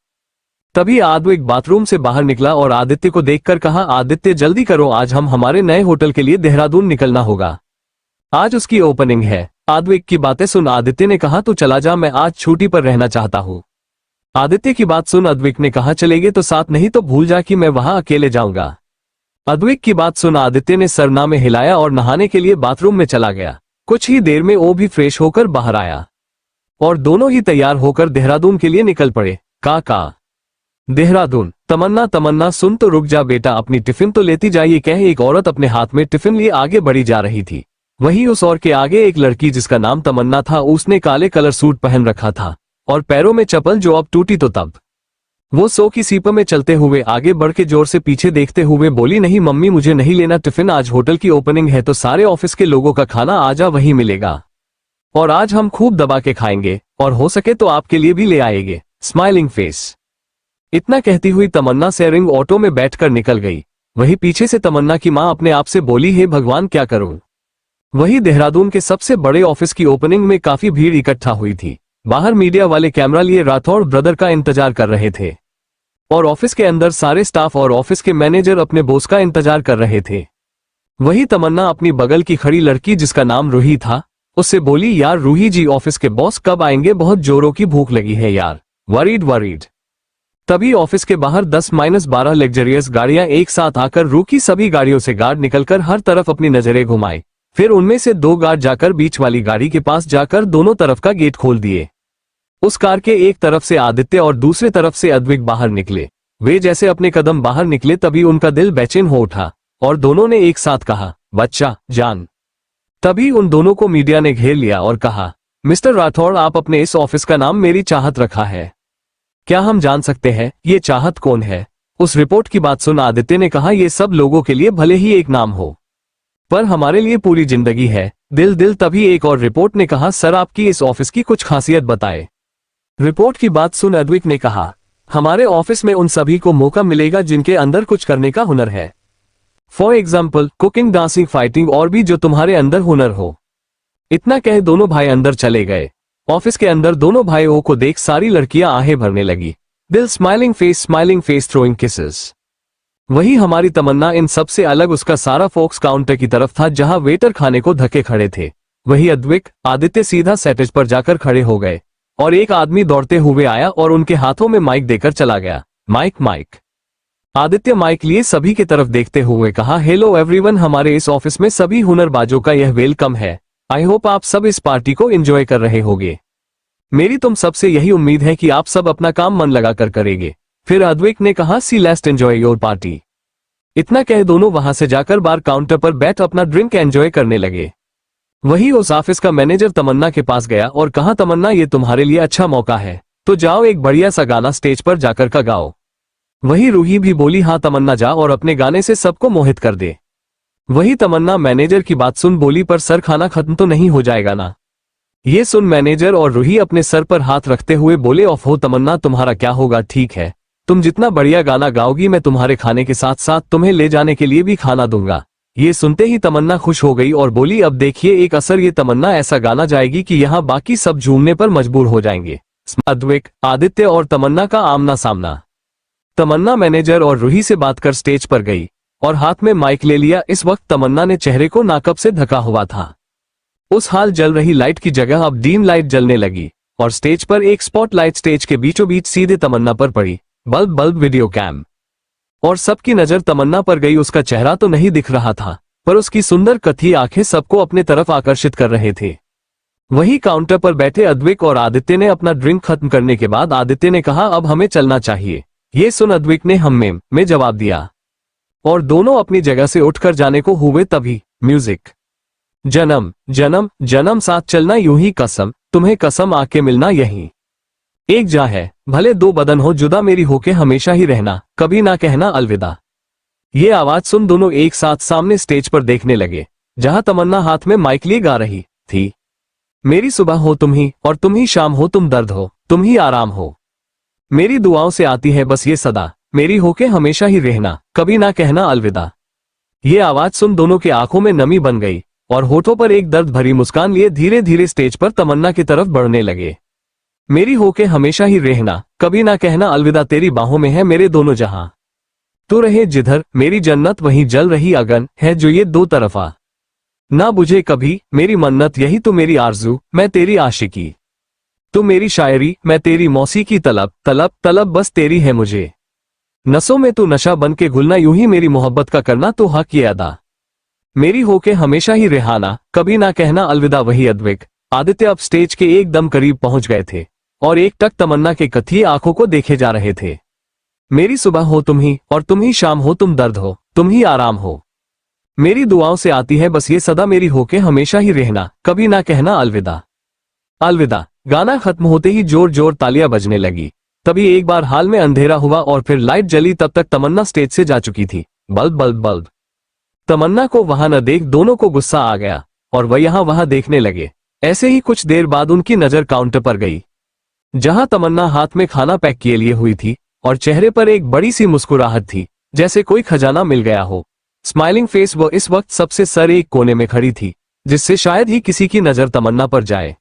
तभी आद्विक बाथरूम से बाहर निकला और आदित्य को देखकर कहा, आदित्य जल्दी करो, आज हम हमारे नए होटल के लिए देहरादून निकलना होगा, आज उसकी ओपनिंग है। आद्विक की बातें सुन आदित्य ने कहा, तू चला जा, मैं आज छुट्टी पर रहना चाहता हूँ। आदित्य की बात सुन अद्विक ने कहा, चलेगे तो साथ, नहीं तो भूल जा कि मैं वहां अकेले जाऊंगा। अद्विक की बात सुन आदित्य ने सरना में हिलाया और नहाने के लिए बाथरूम में चला गया। कुछ ही देर में वो भी फ्रेश होकर बाहर आया और दोनों ही तैयार होकर देहरादून के लिए निकल पड़े। का देहरादून। तमन्ना सुन तो रुक जा बेटा, अपनी टिफिन तो लेती जा, ये कह एक औरत अपने हाथ में टिफिन लिए आगे बढ़ी जा रही थी। वहीं उस और के आगे एक लड़की जिसका नाम तमन्ना था, उसने काले कलर सूट पहन रखा था और पैरों में चप्पल जो अब टूटी तो तब। वो 100 की सीप में चलते हुए आगे बढ़ के जोर से पीछे देखते हुए बोली, नहीं मम्मी मुझे नहीं लेना टिफिन, आज होटल की ओपनिंग है तो सारे ऑफिस के लोगों का खाना आजा वही मिलेगा और आज हम खूब दबा के खाएंगे और हो सके तो आपके लिए भी ले आएंगे, स्माइलिंग फेस। इतना कहती हुई तमन्ना शेयरिंग ऑटो में बैठकर निकल गई। वही पीछे से तमन्ना की मां अपने आप से बोली, हे भगवान क्या करूं। वही देहरादून के सबसे बड़े ऑफिस की ओपनिंग में काफी भीड़ इकट्ठा हुई थी। बाहर मीडिया वाले कैमरा लिए राठौड़ ब्रदर का इंतजार कर रहे थे और ऑफिस के अंदर सारे स्टाफ और ऑफिस के मैनेजर अपने बॉस का इंतजार कर रहे थे। वही तमन्ना अपनी बगल की खड़ी लड़की जिसका नाम रूही था, उससे बोली, यार रूही जी ऑफिस के बॉस कब आएंगे, बहुत जोरों की भूख लगी है यार। Worried worried. तभी ऑफिस के बाहर 10-12 लग्जरियस गाड़ियां एक साथ आकर रुकी। सभी गाड़ियों से गार्ड निकलकर हर तरफ अपनी नजरें घुमाए। फिर उनमें से 2 गार्ड जाकर बीच वाली गाड़ी के पास जाकर दोनों तरफ का गेट खोल दिए। उस कार के एक तरफ से आदित्य और दूसरे तरफ से अद्विक बाहर निकले। वे जैसे अपने कदम बाहर निकले तभी उनका दिल बेचैन हो उठा और दोनों ने एक साथ कहा, बच्चा जान। तभी उन दोनों को मीडिया ने घेर लिया और कहा, मिस्टर राठौड़, आप अपने इस ऑफिस का नाम मेरी चाहत रखा है, क्या हम जान सकते हैं ये चाहत कौन है? उस रिपोर्ट की बात सुन आदित्य ने कहा, ये सब लोगों के लिए भले ही एक नाम हो, पर हमारे लिए पूरी जिंदगी है। दिल। तभी एक और रिपोर्ट ने कहा, सर आपकी इस ऑफिस की कुछ खासियत बताए। रिपोर्ट की बात सुन अद्विक ने कहा, हमारे ऑफिस में उन सभी को मौका मिलेगा जिनके अंदर कुछ करने का हुनर है। For example cooking, dancing, fighting और भी जो तुम्हारे अंदर हुनर हो। इतना कह दोनों भाई अंदर चले गए। ऑफिस के अंदर दोनों भाइयों को देख सारी लड़कियां आहें भरने लगी। दिल स्माइलिंग फेस थ्रोइंग किसेस। वही हमारी तमन्ना इन सबसे अलग उसका सारा फोकस काउंटर की तरफ था जहां वेटर खाने को धक्के खड़े थे। वही अद्विक, आदित्य सीधा सेटेज पर जाकर खड़े हो गए और एक आदमी दौड़ते हुए आया और उनके हाथों में माइक देकर चला गया। माइक। आदित्य माइक लिए सभी की तरफ देखते हुए कहा, हेलो एवरीवन, हमारे इस ऑफिस में सभी हुनरबाजों का यह वेलकम है। आई होप आप सब इस पार्टी को एंजॉय कर रहे होंगे। मेरी तुम सबसे यही उम्मीद है कि आप सब अपना काम मन लगाकर करेंगे। फिर अद्विक ने कहा, see let's enjoy your party. इतना कह दोनों वहां से जाकर बार काउंटर पर बैठ अपना ड्रिंक एंजॉय करने लगे। वही उस ऑफिस का मैनेजर तमन्ना के पास गया और कहा, तमन्ना ये तुम्हारे लिए अच्छा मौका है, तो जाओ एक बढ़िया सा गाना स्टेज पर जाकर का गाओ। वही रूही भी बोली, हाँ तमन्ना जा और अपने गाने से सबको मोहित कर दे। वही तमन्ना मैनेजर की बात सुन बोली, पर सर खाना खत्म तो नहीं हो जाएगा ना? ये सुन मैनेजर और रूही अपने सर पर हाथ रखते हुए बोले, ऑफ हो तमन्ना, तुम्हारा क्या होगा, ठीक है, तुम जितना बढ़िया गाना गाओगी मैं तुम्हारे खाने के साथ साथ तुम्हें ले जाने के लिए भी खाना दूंगा। ये सुनते ही तमन्ना खुश हो गई और बोली, अब देखिए एक असर, ये तमन्ना ऐसा गाना जाएगी कि यहाँ बाकी सब झूमने पर मजबूर हो जाएंगे। अद्विक, आदित्य और तमन्ना का आमना सामना। तमन्ना मैनेजर और रूही से बात कर स्टेज पर गई और हाथ में माइक ले लिया। इस वक्त तमन्ना ने चेहरे को नाकब से ढका हुआ था। उस हाल जल रही लाइट की जगह अब डीम लाइट जलने लगी और स्टेज पर एक स्पॉटलाइट स्टेज के बीचों बीच सीधे तमन्ना पर पड़ी। बल्ब वीडियो कैम और सबकी नजर तमन्ना पर गई। उसका चेहरा तो नहीं दिख रहा था, पर उसकी सुंदर कथी आंखें सबको अपने तरफ आकर्षित कर रहे थे। वही काउंटर पर बैठे अद्विक और आदित्य ने अपना ड्रिंक खत्म करने के बाद आदित्य ने कहा, अब हमें चलना चाहिए। ये सुन अद्विक ने हम में जवाब दिया और दोनों अपनी जगह से उठकर जाने को हुए। तभी म्यूजिक। जन्म जन्म जन्म साथ चलना यूं ही कसम, तुम्हें कसम आके मिलना यहीं। एक जा है भले 2 बदन हो जुदा, मेरी होके हमेशा ही रहना, कभी ना कहना अलविदा। ये आवाज सुन दोनों एक साथ सामने स्टेज पर देखने लगे जहां तमन्ना हाथ में माइक लिए गा रही थी। मेरी सुबह हो तुम ही और तुम ही शाम हो, तुम दर्द हो तुम ही आराम हो, मेरी दुआओं से आती है बस ये सदा, मेरी होके हमेशा ही रहना, कभी ना कहना अलविदा। ये आवाज सुन दोनों के आंखों में नमी बन गई और होठों पर एक दर्द भरी मुस्कान लिए धीरे धीरे स्टेज पर तमन्ना की तरफ बढ़ने लगे। मेरी होके हमेशा ही रहना, कभी ना कहना अलविदा, तेरी बाहों में है मेरे दोनों जहां, तू रहे जिधर, मेरी जन्नत वहीं जल रही अगन है जो ये 2 तरफा, ना बुझे कभी मेरी मन्नत, यही तो मेरी आरज़ू, मैं तेरी आशिकी, तू मेरी शायरी, मैं तेरी मौसीकी, तलब तलब तलब बस तेरी है मुझे, नसों में तू नशा बन के घुलना, यूं ही मेरी मोहब्बत का करना तो हक ये अदा, मेरी होके हमेशा ही रिहाना, कभी ना कहना अलविदा। वही अद्विक, आदित्य अब स्टेज के एकदम करीब पहुंच गए थे और एक टक तमन्ना के कथी आंखों को देखे जा रहे थे। मेरी सुबह हो तुम ही और तुम ही शाम हो, तुम दर्द हो तुम ही आराम हो, मेरी दुआओं से आती है बस ये सदा, मेरी होके हमेशा ही रहना, कभी ना कहना अलविदा। अलविदा। गाना खत्म होते ही जोर जोर तालियां बजने लगी। तभी एक बार हाल में अंधेरा हुआ और फिर लाइट जली। तब तक तमन्ना स्टेज से जा चुकी थी। बल्ब। तमन्ना को वहां न देख दोनों को गुस्सा आ गया और वह यहाँ वहां देखने लगे। ऐसे ही कुछ देर बाद उनकी नजर काउंटर पर गई जहां तमन्ना हाथ में खाना पैक किए लिए हुई थी और चेहरे पर एक बड़ी सी मुस्कुराहट थी जैसे कोई खजाना मिल गया हो। स्माइलिंग फेस वो इस वक्त सबसे सर एक कोने में खड़ी थी जिससे शायद ही किसी की नजर तमन्ना पर जाए।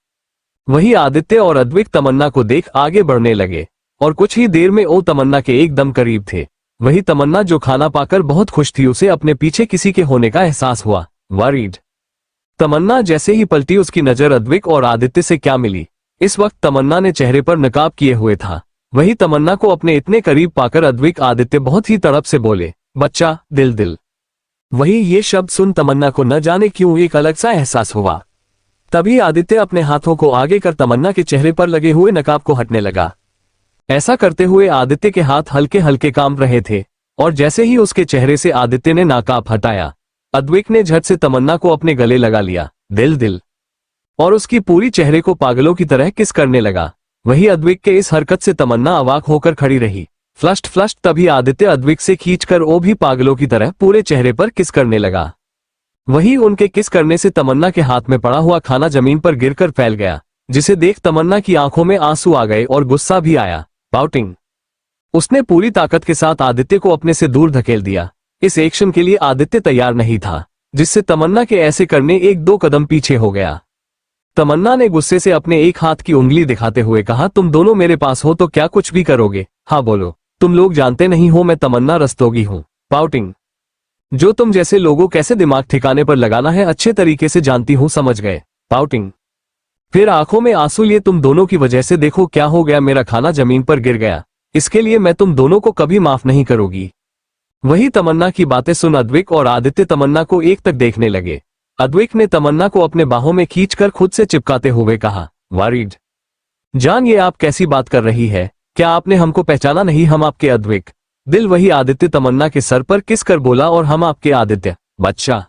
वही आदित्य और अद्विक तमन्ना को देख आगे बढ़ने लगे और कुछ ही देर में वो तमन्ना के एकदम करीब थे। वही तमन्ना जो खाना पाकर बहुत खुश थी, उसे अपने पीछे किसी के होने का एहसास हुआ। वरीड। तमन्ना जैसे ही पलटी उसकी नजर अद्विक और आदित्य से क्या मिली। इस वक्त तमन्ना ने चेहरे पर नकाब किए हुए था। वही तमन्ना को अपने इतने करीब पाकर अद्विक आदित्य बहुत ही तड़प से बोले, बच्चा, दिल दिल। वही ये शब्द सुन तमन्ना को न जाने क्यों एक अलग सा एहसास हुआ। तभी आदित्य अपने हाथों को आगे कर तमन्ना के चेहरे पर लगे हुए नकाब को हटने लगा। ऐसा करते हुए आदित्य के हाथ हल्के हल्के कांप रहे थे और जैसे ही उसके चेहरे से आदित्य ने नकाब हटाया, अद्विक ने झट से तमन्ना को अपने गले लगा लिया, दिल दिल, और उसकी पूरी चेहरे को पागलों की तरह किस करने लगा। वही अद्विक के इस हरकत से तमन्ना अवाक होकर खड़ी रही। फ्लस्ट तभी आदित्य अद्विक से खींचकर वो भी पागलों की तरह पूरे चेहरे पर किस करने लगा। वही उनके किस करने से तमन्ना के हाथ में पड़ा हुआ खाना जमीन पर गिरकर फैल गया, जिसे देख तमन्ना की आंखों में आंसू आ गए और गुस्सा भी आया। पाउटिंग। उसने पूरी ताकत के साथ आदित्य को अपने से दूर धकेल दिया। इस एक्शन के लिए आदित्य तैयार नहीं था, जिससे तमन्ना के ऐसे करने एक दो कदम पीछे हो गया। तमन्ना ने गुस्से से अपने एक हाथ की उंगली दिखाते हुए कहा, तुम दोनों मेरे पास हो तो क्या कुछ भी करोगे? हाँ बोलो। तुम लोग जानते नहीं हो मैं तमन्ना रस्तोगी हूँ। पाउटिंग। जो तुम जैसे लोगों कैसे दिमाग ठिकाने पर लगाना है अच्छे तरीके से जानती हूँ, समझ गए? पाउटिंग। फिर आंखों में आंसू लिए, तुम दोनों की वजह से देखो क्या हो गया, मेरा खाना जमीन पर गिर गया, इसके लिए मैं तुम दोनों को कभी माफ नहीं करूंगी। वही तमन्ना की बातें सुन अद्विक और आदित्य तमन्ना को एक तक देखने लगे। अद्विक ने तमन्ना को अपने बाहों में खींचकर खुद से चिपकाते हुए कहा, वारिड जान, ये आप कैसी बात कर रही है? क्या आपने हमको पहचाना नहीं? हम आपके अद्विक दिल। वही आदित्य तमन्ना के सर पर किस कर बोला, और हम आपके आदित्य बच्चा।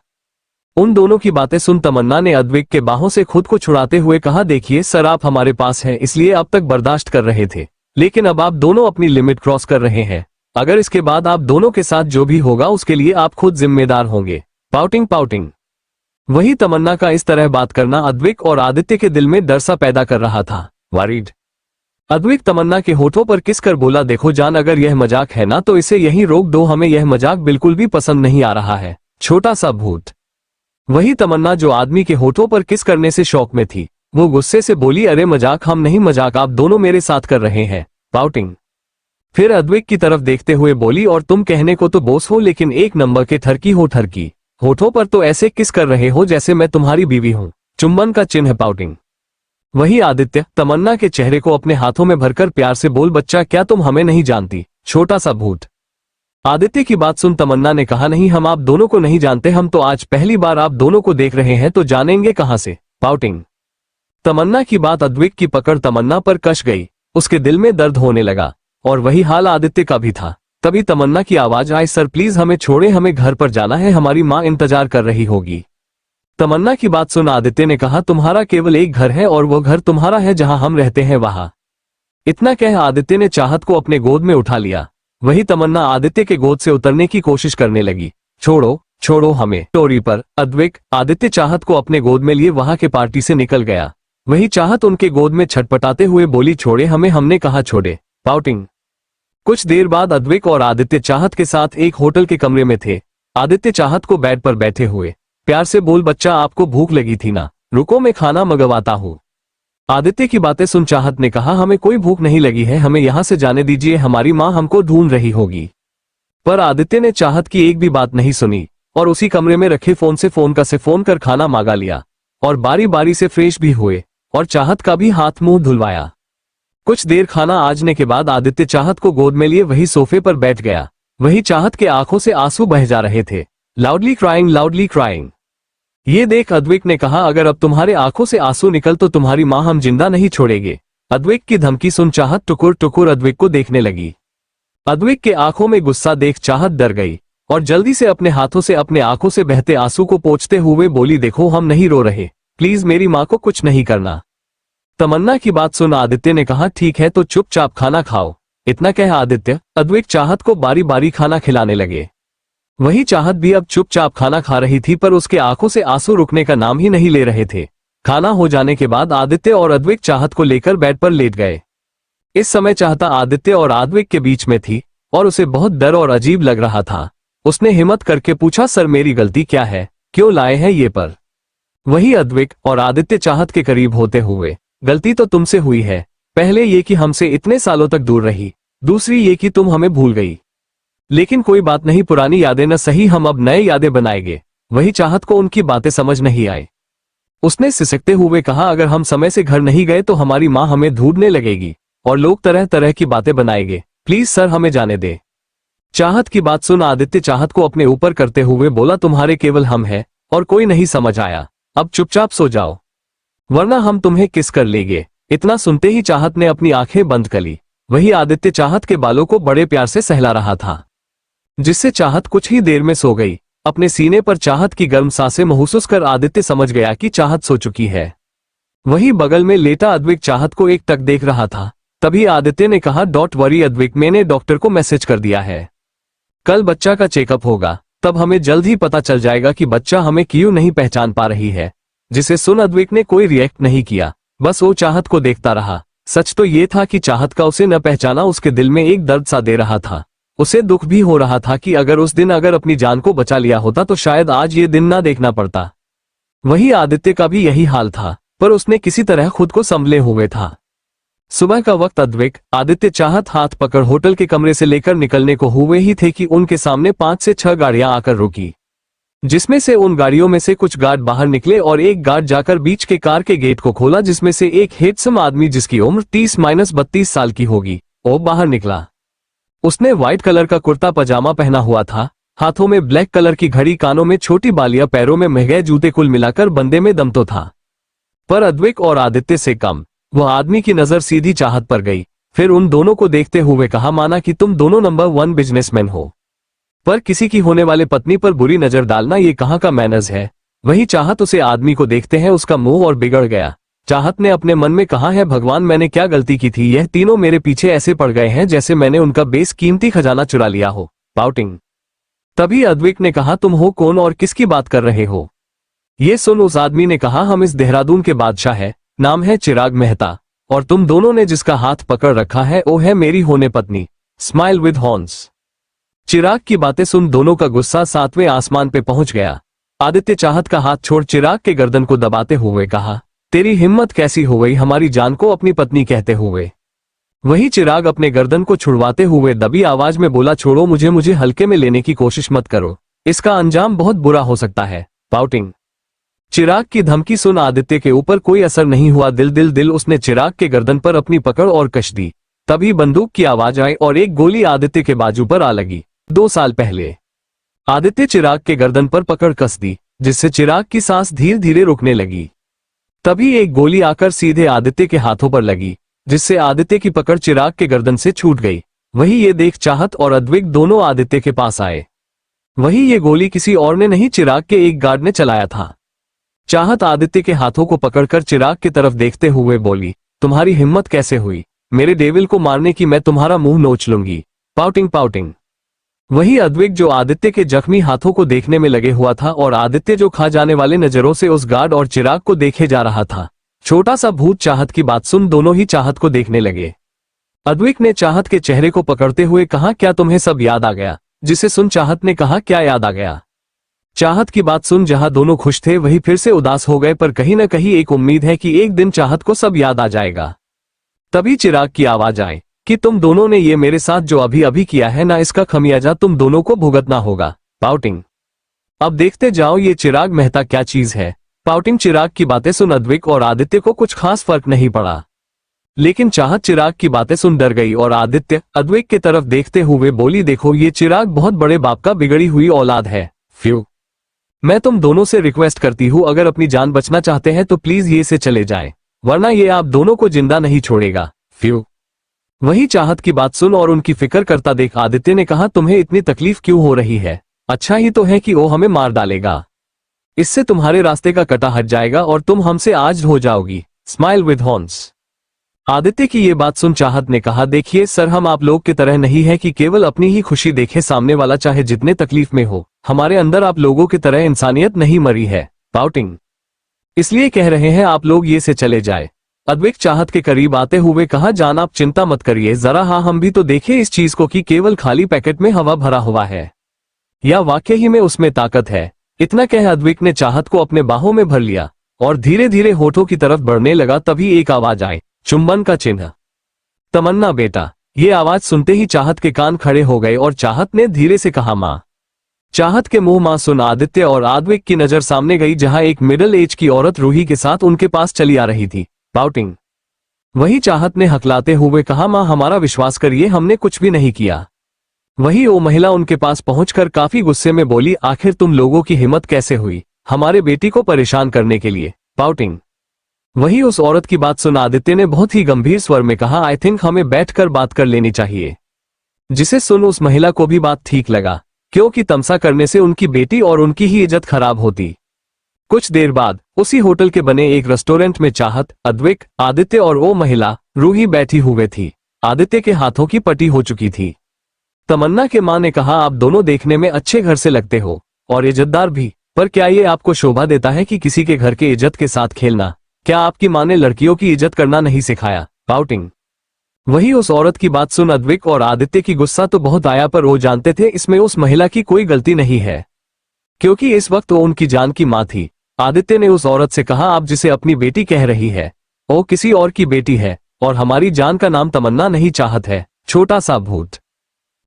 उन दोनों की बातें सुन तमन्ना ने अद्विक के बाहों से खुद को छुड़ाते हुए कहा, देखिए सर, आप हमारे पास हैं इसलिए अब तक बर्दाश्त कर रहे थे, लेकिन अब आप दोनों अपनी लिमिट क्रॉस कर रहे हैं। अगर इसके बाद आप दोनों के साथ जो भी होगा उसके लिए आप खुद जिम्मेदार होंगे। पाउटिंग। वही तमन्ना का इस तरह बात करना अद्विक और आदित्य के दिल में डर सा पैदा कर रहा था। वरीड। अद्विक तमन्ना के होठों पर किस कर बोला, देखो जान, अगर यह मजाक है ना तो इसे यहीं रोक दो, हमें यह मजाक बिल्कुल भी पसंद नहीं आ रहा है, छोटा सा भूत। वही तमन्ना जो आदमी के होठों पर किस करने से शौक में थी, वो गुस्से से बोली, अरे मजाक हम नहीं, मजाक आप दोनों मेरे साथ कर रहे हैं। पाउटिंग। फिर अद्विक की तरफ देखते हुए बोली, और तुम कहने को तो बोस हो लेकिन एक नंबर के ठरकी हो, ठरकी। होठों पर तो ऐसे किस कर रहे हो जैसे मैं तुम्हारी बीवी हूं, चुंबन का चिन्ह। पाउटिंग। वही आदित्य तमन्ना के चेहरे को अपने हाथों में भरकर प्यार से बोल, बच्चा क्या तुम हमें नहीं जानती, छोटा सा भूत। आदित्य की बात सुन तमन्ना ने कहा, नहीं हम आप दोनों को नहीं जानते, हम तो आज पहली बार आप दोनों को देख रहे हैं, तो जानेंगे कहां से? पाउटिंग। तमन्ना की बात अद्विक की पकड़ तमन्ना पर कस गई, उसके दिल में दर्द होने लगा, और वही हाल आदित्य का भी था। तभी तमन्ना की आवाज आई, सर प्लीज हमें छोड़े, हमें घर पर जाना है, हमारी माँ इंतजार कर रही होगी। तमन्ना की बात सुन आदित्य ने कहा, तुम्हारा केवल एक घर है और वो घर तुम्हारा है जहां हम रहते हैं वहां। इतना कह आदित्य ने चाहत को अपने गोद में उठा लिया। वही तमन्ना आदित्य के गोद से उतरने की कोशिश करने लगी। छोड़ो हमें। टोरी पर अद्विक आदित्य चाहत को अपने गोद में लिए वहां के पार्टी से निकल गया। वही चाहत उनके गोद में छटपटाते हुए बोली, छोड़े हमें, हमने कहा छोड़े। पाउटिंग। कुछ देर बाद अद्विक और आदित्य चाहत के साथ एक होटल के कमरे में थे। आदित्य चाहत को बेड पर बैठे हुए प्यार से बोल, बच्चा आपको भूख लगी थी ना, रुको मैं खाना मंगवाता हूँ। आदित्य की बातें सुन चाहत ने कहा, हमें कोई भूख नहीं लगी है, हमें यहाँ से जाने दीजिए, हमारी माँ हमको ढूंढ रही होगी। पर आदित्य ने चाहत की एक भी बात नहीं सुनी और उसी कमरे में रखे फोन से फोन कर खाना मांगा लिया और बारी बारी से फ्रेश भी हुए और चाहत का भी हाथ मुंह धुलवाया। कुछ देर खाना आजने के बाद आदित्य चाहत को गोद में लिए वही सोफे पर बैठ गया। वही चाहत के आंखों से आंसू बह जा रहे थे। Loudly crying. ये देख अद्विक ने कहा, अगर अब तुम्हारे आंखों से आंसू निकल तो तुम्हारी माँ हम जिंदा नहीं छोड़ेंगे। अद्विक की धमकी सुन चाहत टुकुर अद्विक को देखने लगी। अद्विक के आंखों में गुस्सा देख चाहत डर गई और जल्दी से अपने हाथों से अपने आंखों से बहते आंसू को पोंछते हुए बोली, देखो हम नहीं रो रहे, प्लीज मेरी माँ को कुछ नहीं करना। तमन्ना की बात सुन आदित्य ने कहा, ठीक है तो चुपचाप खाना खाओ। इतना कह आदित्य अद्विक चाहत को बारी बारी खाना खिलाने लगे। वही चाहत भी अब चुपचाप खाना खा रही थी, पर उसके आंखों से आंसू रुकने का नाम ही नहीं ले रहे थे। खाना हो जाने के बाद आदित्य और अद्विक चाहत को लेकर बेड पर लेट गए। इस समय चाहता आदित्य और अद्विक के बीच में थी और उसे बहुत डर और अजीब लग रहा था। उसने हिम्मत करके पूछा, सर मेरी गलती क्या है, क्यों लाए हैं ये पर? वही अद्विक और आदित्य चाहत के करीब होते हुए, गलती तो तुमसे हुई है, पहले ये कि हमसे इतने सालों तक दूर रही, दूसरी ये कि तुम हमें भूल गई। लेकिन कोई बात नहीं, पुरानी यादें न सही, हम अब नए यादें बनाएंगे। वही चाहत को उनकी बातें समझ नहीं आई। उसने सिसकते हुए कहा, अगर हम समय से घर नहीं गए तो हमारी माँ हमें ढूंढने लगेगी और लोग तरह तरह की बातें बनाएंगे। प्लीज सर, हमें जाने दे। चाहत की बात सुन आदित्य चाहत को अपने ऊपर करते हुए बोला, तुम्हारे केवल हम हैं और कोई नहीं समझ आया। अब चुपचाप सो जाओ वरना हम तुम्हें किस कर लेंगे। इतना सुनते ही चाहत ने अपनी आंखें बंद कर ली। वही आदित्य चाहत के बालों को बड़े प्यार से सहला रहा था, जिससे चाहत कुछ ही देर में सो गई। अपने सीने पर चाहत की गर्म सांसें महसूस कर आदित्य समझ गया कि चाहत सो चुकी है। वही बगल में लेटा अद्विक चाहत को एक टक देख रहा था। तभी आदित्य ने कहा, डोंट वरी अद्विक, मैंने डॉक्टर को मैसेज कर दिया है। कल बच्चा का चेकअप होगा, तब हमें जल्द ही पता चल जाएगा कि बच्चा हमें क्यों नहीं पहचान पा रही है। जिसे सुन अद्विक ने कोई रिएक्ट नहीं किया, बस वो चाहत को देखता रहा। सच तो ये था कि चाहत का उसे न पहचाना उसके दिल में एक दर्द सा दे रहा था। उसे दुख भी हो रहा था कि अगर उस दिन अगर अपनी जान को बचा लिया होता तो शायद आज ये दिन ना देखना पड़ता। वही आदित्य का भी यही हाल था, पर उसने किसी तरह खुद को संभले हुए था। सुबह का वक्त अद्विक, आदित्य चाहत हाथ पकड़ होटल के कमरे से लेकर निकलने को हुए ही थे कि उनके सामने 5 से 6 गाड़ियां आकर रुकी, जिसमें से उन गाड़ियों में से कुछ गार्ड बाहर निकले और एक गार्ड जाकर बीच के कार के गेट को खोला, जिसमें से एक हैंडसम आदमी जिसकी उम्र 30-32 साल की होगी वो बाहर निकला। उसने व्हाइट कलर का कुर्ता पजामा पहना हुआ था, हाथों में ब्लैक कलर की घड़ी, कानों में छोटी बालियां, पैरों में महंगे जूते, कुल मिलाकर बंदे में दम तो था। पर अद्विक और आदित्य से कम। वह आदमी की नजर सीधी चाहत पर गई, फिर उन दोनों को देखते हुए कहा, माना कि तुम दोनों नंबर 1 बिजनेसमैन हो, पर किसी की होने वाले पत्नी पर बुरी नजर डालना ये कहाँ का मैनर्स है। वही चाहत उसे आदमी को देखते हैं उसका मुंह और बिगड़ गया। चाहत ने अपने मन में कहा, है भगवान, मैंने क्या गलती की थी, यह तीनों मेरे पीछे ऐसे पड़ गए हैं जैसे मैंने उनका बेशकीमती खजाना चुरा लिया हो। पाउटिंग। तभी अद्विक ने कहा, तुम हो कौन और किसकी बात कर रहे हो? ये सुन उस आदमी ने कहा, हम इस देहरादून के बादशाह है, नाम है चिराग मेहता, और तुम दोनों ने जिसका हाथ पकड़ रखा है वो है मेरी होने पत्नी स्माइल विद हॉर्न्स। चिराग की बातें सुन दोनों का गुस्सा 7वें आसमान पे पहुंच गया। आदित्य चाहत का हाथ छोड़ चिराग के गर्दन को दबाते हुए कहा, तेरी हिम्मत कैसी हो गई हमारी जान को अपनी पत्नी कहते हुए? वही चिराग अपने गर्दन को छुड़वाते हुए दबी आवाज में बोला, छोड़ो मुझे, मुझे हल्के में लेने की कोशिश मत करो, इसका अंजाम बहुत बुरा हो सकता है। पाउटिंग। चिराग की धमकी सुन आदित्य के ऊपर कोई असर नहीं हुआ। दिल उसने चिराग के गर्दन पर अपनी पकड़ और कश दी। तभी बंदूक की आवाज आई और एक गोली आदित्य के बाजू पर आ लगी। 2 साल पहले आदित्य चिराग के गर्दन पर पकड़ कस दी, जिससे चिराग की सांस धीरे धीरे रुकने लगी। तभी एक गोली आकर सीधे आदित्य के हाथों पर लगी, जिससे आदित्य की पकड़ चिराग के गर्दन से छूट गई। वही ये देख चाहत और अद्विक दोनों आदित्य के पास आए। वही ये गोली किसी और ने नहीं, चिराग के एक गार्ड ने चलाया था। चाहत आदित्य के हाथों को पकड़कर चिराग की तरफ देखते हुए बोली, तुम्हारी हिम्मत कैसे हुई मेरे डेविल को मारने की, मैं तुम्हारा मुंह नोच लूंगी। Pouting pouting. वही अद्विक जो आदित्य के जख्मी हाथों को देखने में लगे हुआ था और आदित्य जो खा जाने वाले नजरों से उस गार्ड और चिराग को देखे जा रहा था। छोटा सा भूत चाहत की बात सुन दोनों ही चाहत को देखने लगे। अद्विक ने चाहत के चेहरे को पकड़ते हुए कहा, क्या तुम्हें सब याद आ गया? जिसे सुन चाहत ने कहा, क्या याद आ गया? चाहत की बात सुन जहां दोनों खुश थे वही फिर से उदास हो गए, पर कहीं न कहीं एक उम्मीद है कि एक दिन चाहत को सब याद आ जाएगा। तभी चिराग की आवाज आई कि तुम दोनों ने ये मेरे साथ जो अभी अभी किया है ना, इसका खमियाजा तुम दोनों को भुगतना होगा। पाउटिंग। अब देखते जाओ ये चिराग मेहता क्या चीज है। पाउटिंग। चिराग की बातें सुन अद्विक और आदित्य को कुछ खास फर्क नहीं पड़ा, लेकिन चाहत चिराग की बातें सुन डर गई और आदित्य अद्विक की तरफ देखते हुए बोली, देखो ये चिराग बहुत बड़े बाप का बिगड़ी हुई औलाद है। फ्यू। मैं तुम दोनों से रिक्वेस्ट करती हूँ, अगर अपनी जान बचना चाहते हैं तो प्लीज ये से चले जाएं, वरना ये आप दोनों को जिंदा नहीं छोड़ेगा। फ्यू। वही चाहत की बात सुन और उनकी फिक्र करता देख आदित्य ने कहा, तुम्हें इतनी तकलीफ क्यों हो रही है? अच्छा ही तो है कि वो हमें मार डालेगा, इससे तुम्हारे रास्ते का कटा हट जाएगा और तुम हमसे आज हो जाओगी। Smile with horns. आदित्य की ये बात सुन चाहत ने कहा, देखिए सर, हम आप लोग की तरह नहीं है कि केवल अपनी ही खुशी देखे सामने वाला, चाहे जितने तकलीफ में हो। हमारे अंदर आप लोगों की तरह इंसानियत नहीं मरी है। पाउटिंग। इसलिए कह रहे हैं आप लोग ये से चले जाए। अद्विक चाहत के करीब आते हुए कहा, जान आप चिंता मत करिए जरा, हाँ हम भी तो देखें इस चीज को कि केवल खाली पैकेट में हवा भरा हुआ है या वाकई ही में उसमें ताकत है। इतना कह अद्विक ने चाहत को अपने बाहों में भर लिया और धीरे धीरे होठों की तरफ बढ़ने लगा। तभी एक आवाज आई, चुंबन का चिन्ह। तमन्ना बेटा। ये आवाज सुनते ही चाहत के कान खड़े हो गए और चाहत ने धीरे से कहा, माँ। चाहत के मुंह मां सुन आदित्य और आद्विक की नजर सामने गई, जहां एक मिडिल एज की औरत रूही के साथ उनके पास चली आ रही थी, पाउटिंग। वही चाहत ने हकलाते हुए कहा, मां हमारा विश्वास करिए, हमने कुछ भी नहीं किया। वही वो महिला उनके पास पहुंचकर काफी गुस्से में बोली, आखिर तुम लोगों की हिम्मत कैसे हुई हमारे बेटी को परेशान करने के लिए, पाउटिंग। वही उस औरत की बात सुन आदित्य ने बहुत ही गंभीर स्वर में कहा, आई थिंक हमें बैठकर बात कर लेनी चाहिए। जिसे सुन उस महिला को भी बात ठीक लगा, क्योंकि तमसा करने से उनकी बेटी और उनकी ही इज्जत खराब होती। कुछ देर बाद उसी होटल के बने एक रेस्टोरेंट में चाहत, अद्विक, आदित्य और वो महिला रूही बैठी हुए थी। आदित्य के हाथों की पट्टी हो चुकी थी। तमन्ना के मां ने कहा, आप दोनों देखने में अच्छे घर से लगते हो और इज्जतदार भी, पर क्या ये आपको शोभा देता है कि किसी के घर के इज्जत के साथ खेलना? क्या आपकी मां ने लड़कियों की इज्जत करना नहीं सिखाया, पाउटिंग। वही उस औरत की बात सुन अद्विक और आदित्य की गुस्सा तो बहुत आया, पर वो जानते थे इसमें उस महिला की कोई गलती नहीं है, क्योंकि इस वक्त वो उनकी जान की मां थी। आदित्य ने उस औरत से कहा, आप जिसे अपनी बेटी कह रही है वो किसी और की बेटी है, और हमारी जान का नाम तमन्ना नहीं चाहत है, छोटा सा भूत।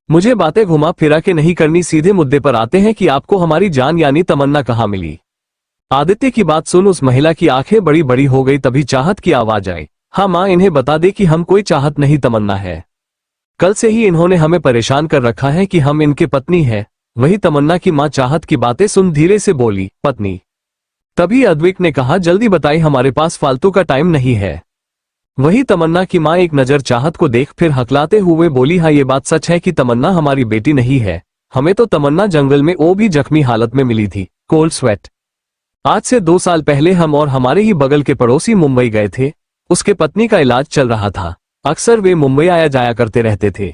मुझे बातें घुमा फिरा के नहीं करनी, सीधे मुद्दे पर आते हैं कि आपको हमारी जान यानी तमन्ना कहाँ मिली। आदित्य की बात सुन उस महिला की आंखें बड़ी बड़ी हो गई। तभी चाहत की आवाज आई, हाँ मां, इन्हें बता दे कि हम कोई चाहत नहीं, तमन्ना है। कल से ही इन्होंने हमें परेशान कर रखा है कि हम इनके पत्नी है। वही तमन्ना की मां चाहत की बातें सुन धीरे से बोली, पत्नी। तभी अद्विक ने कहा, जल्दी बताई, हमारे पास फालतू का टाइम नहीं है। वही तमन्ना की मां एक नजर चाहत को देख फिर हकलाते हुए बोली, हाँ ये बात सच है कि तमन्ना हमारी बेटी नहीं है। हमें तो तमन्ना जंगल में वो भी जख्मी हालत में मिली थी, कोल्ड स्वेट। आज से 2 साल पहले हम और हमारे ही बगल के पड़ोसी मुंबई गए थे। उसके पत्नी का इलाज चल रहा था। अक्सर वे मुंबई आया जाया करते रहते थे।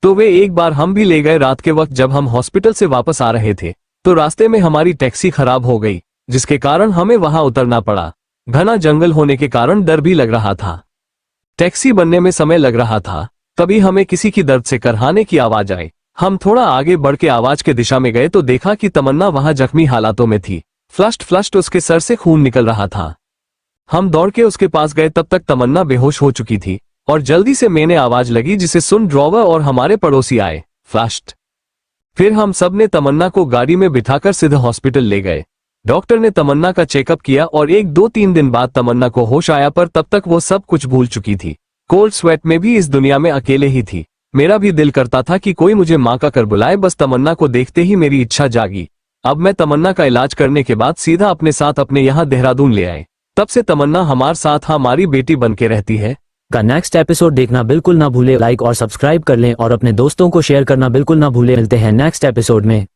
तो वे एक बार हम भी ले गए। रात के वक्त जब हम हॉस्पिटल से वापस आ रहे थे तो रास्ते में हमारी टैक्सी खराब हो गई, जिसके कारण हमें वहां उतरना पड़ा। घना जंगल होने के कारण डर भी लग रहा था। टैक्सी बनने में समय लग रहा था। तभी हमें किसी की दर्द से करहाने की आवाज आई। हम थोड़ा आगे बढ़ के आवाज के दिशा में गए तो देखा कि तमन्ना वहां जख्मी हालातों में थी। फ्लस्ट उसके सर से खून निकल रहा था। हम दौड़ के उसके पास गए, तब तक तमन्ना बेहोश हो चुकी थी और जल्दी से मैंने आवाज लगी, जिसे सुन ड्राइवर और हमारे पड़ोसी आए। फ्लस्ट। फिर हम सब ने तमन्ना को गाड़ी में बिठाकर सीधे हॉस्पिटल ले गए। डॉक्टर ने तमन्ना का चेकअप किया और 1-2-3 दिन बाद तमन्ना को होश आया, पर तब तक वो सब कुछ भूल चुकी थी। कोल्ड स्वेट में भी इस दुनिया में अकेले ही थी। मेरा भी दिल करता था कि कोई मुझे मां का कर बुलाए। बस तमन्ना को देखते ही मेरी इच्छा जागी। अब मैं तमन्ना का इलाज करने के बाद सीधा अपने साथ अपने यहाँ देहरादून ले आए। तब से तमन्ना हमारे साथ हमारी बेटी बन के रहती है।
का नेक्स्ट एपिसोड देखना बिल्कुल ना भूले। लाइक और सब्सक्राइब कर लें और अपने दोस्तों को शेयर करना बिल्कुल ना भूले। मिलते हैं नेक्स्ट एपिसोड में।